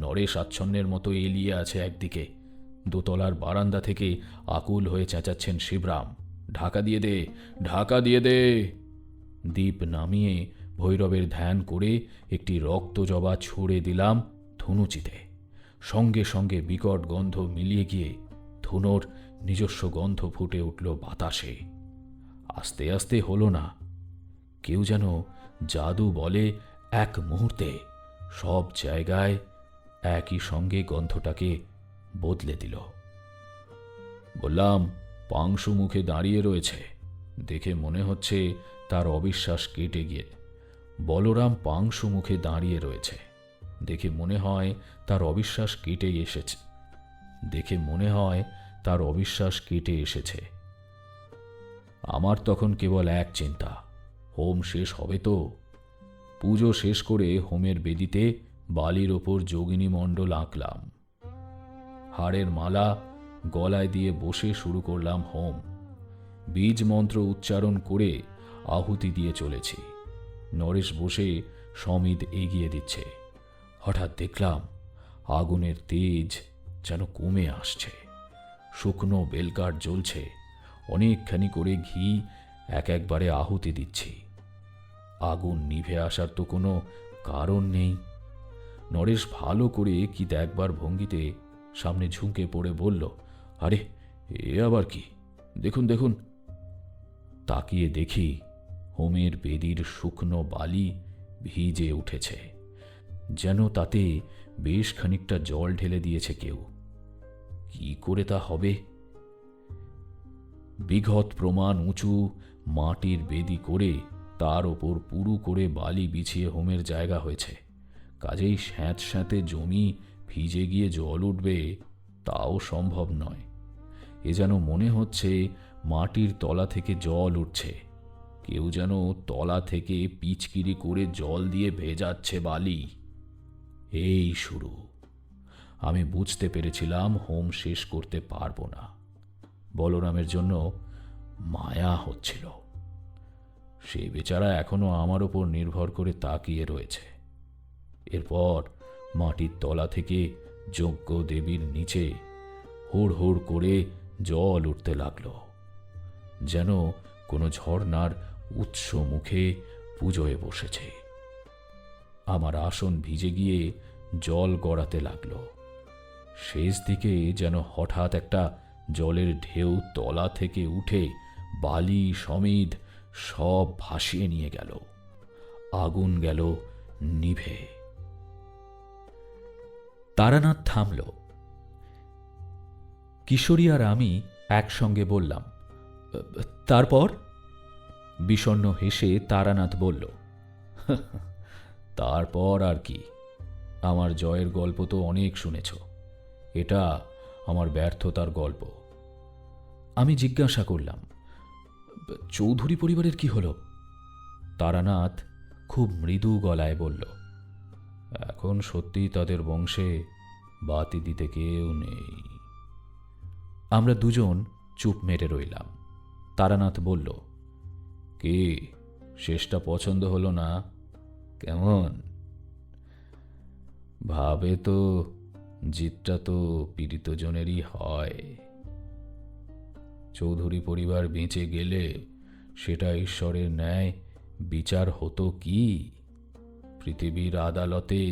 নরেশ আচ্ছন্নের মতো এলিয়ে আছে একদিকে। দোতলার বারান্দা থেকে আকুল হয়ে চেঁচাচ্ছেন শিবরাম, ঢাকা দিয়ে দে, ঢাকা দিয়ে দে। দীপ নামিয়ে ভৈরবের ধ্যান করে একটি রক্ত জবা ছুঁড়ে দিলাম ধুনুচিতে। সঙ্গে সঙ্গে বিকট গন্ধ মিলিয়ে গিয়ে ধুনোর নিজস্ব গন্ধ ফুটে উঠল বাতাসে। আস্তে আস্তে হলো না, কেউ যেন জাদু বলে এক মুহূর্তে সব জায়গায় একই সঙ্গে গন্ধটাকে বদলে দিল। বললাম, পাংশু মুখে দাঁড়িয়ে রয়েছে, দেখে মনে হচ্ছে তার অবিশ্বাস কেটে গিয়ে। বলরাম পাংশু মুখে দাঁড়িয়ে রয়েছে, দেখে মনে হয় তার অবিশ্বাস কেটে এসেছে। আমার তখন কেবল এক চিন্তা, হোম শেষ হবে তো। পুজো শেষ করে হোমের বেদিতে বালির ওপর যোগিনী মণ্ডল আঁকলাম। হাড়ের মালা গলায় দিয়ে বসে শুরু করলাম হোম। বীজ মন্ত্র উচ্চারণ করে আহুতি দিয়ে চলেছি। নরেশ বসে সমিদ এগিয়ে দিচ্ছে। হঠাৎ দেখলাম আগুনের তেজ যেন কমে আসছে। শুকনো বেলকাঠ জ্বলছে, অনেকখানি করে ঘি একবারে আহুতি দিচ্ছি। আগুন নিভে আসার তো কোনো কারণ নেই। নরেশ ভালো করে কি দেখবার ভঙ্গিতে সামনে ঝুঁকে পড়ে বলল, আরে এ আবার কি, দেখুন দেখুন। তাকিয়ে দেখি হোমের বেদির শুকনো বালি ভিজে উঠেছে, যেন তাতে বেশ খানিকটা জল ঢেলে দিয়েছে কেউ। কি করে তা হবে? বিঘত প্রমাণ উঁচু মাটির বেদি করে তার ওপর পুরু করে বালি বিছিয়ে হোমের জায়গা হয়েছে। কাজেই স্যাঁতস্যাঁতে জমি ভিজে গিয়ে জল উঠবে তাও সম্ভব নয়। এ যেন মনে হচ্ছে মাটির তলা থেকে জল উঠছে, কেউ যেন তলা থেকে পিচকিরি করে জল দিয়ে ভেজাচ্ছে বালি। এই শুরু। আমি বুঝতে পেরেছিলাম হোম শেষ করতে পারবো না। বলরামের জন্য মায়া হচ্ছিল। সে বেচারা এখনো আমার ওপর নির্ভর করে তাকিয়ে রয়েছে। এরপর মাটির তলা থেকে যজ্ঞ দেবীর নিচে হুড় হুড় করে জল উঠতে লাগল, যেন কোনো ঝর্ণার উৎস মুখে পুজোয় বসেছে। আমার আসন ভিজে গিয়ে জল গড়াতে লাগলো। শেষ দিকে যেন হঠাৎ একটা জলের ঢেউ তলা থেকে উঠে বালি সমিধ সব ভাসিয়ে নিয়ে গেল। আগুন গেল নিভে। তারানাথ থামল। কিশোরী আর আমি একসঙ্গে বললাম, তারপর? বিষণ্ণ হেসে তারানাথ বলল, তারপর আর কি, আমার জয়ের গল্প তো অনেক শুনেছ, এটা আমার ব্যর্থতার গল্প। আমি জিজ্ঞাসা করলাম, চৌধুরী পরিবারের কি হলো? তারানাথ খুব মৃদু গলায় বলল, এখন সত্যি তাদের বংশে বাতি দিতে কেউ নেই। আমরা দুজন চুপ মেরে রইলাম। তারানাথ বলল, কি, শেষটা পছন্দ হলো না? কেমন? ভাবে তো জিতটা তো পীড়িত জনেরই হয়। চৌধুরী পরিবার বেঁচে গেলে সেটা ঈশ্বরের ন্যায় বিচার হতো কি? পৃথিবীর আদালতে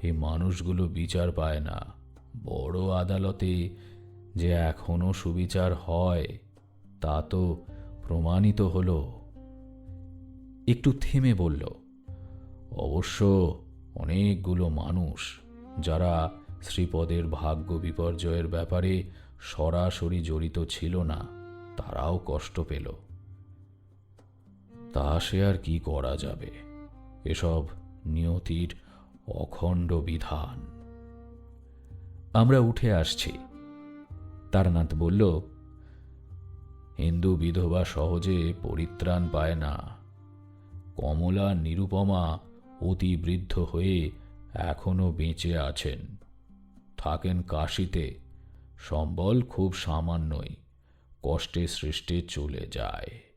এই মানুষগুলো বিচার পায় না, বড় আদালতে যে এখনো সুবিচার হয় তা তো প্রমাণিত হলো। একটু থেমে বলল, অবশ্য অনেকগুলো মানুষ যারা শ্রীপদের ভাগ্য বিপর্যয়ের ব্যাপারে সরাসরি জড়িত ছিল না, তারাও কষ্ট পেল। তা সে আর কি করা যাবে, এসব নিয়তির অখণ্ড বিধান। আমরা উঠে আসছি। তারানাথ বলল, হিন্দু বিধবা সহজে পরিত্রাণ পায় না। কমলা নিরুপমা অতি বৃদ্ধ হয়ে এখনো বেঁচে আছেন, থাকেন কাশীতে। সম্বল খুব সামান্যই, কষ্টে সৃষ্টে চলে যায়।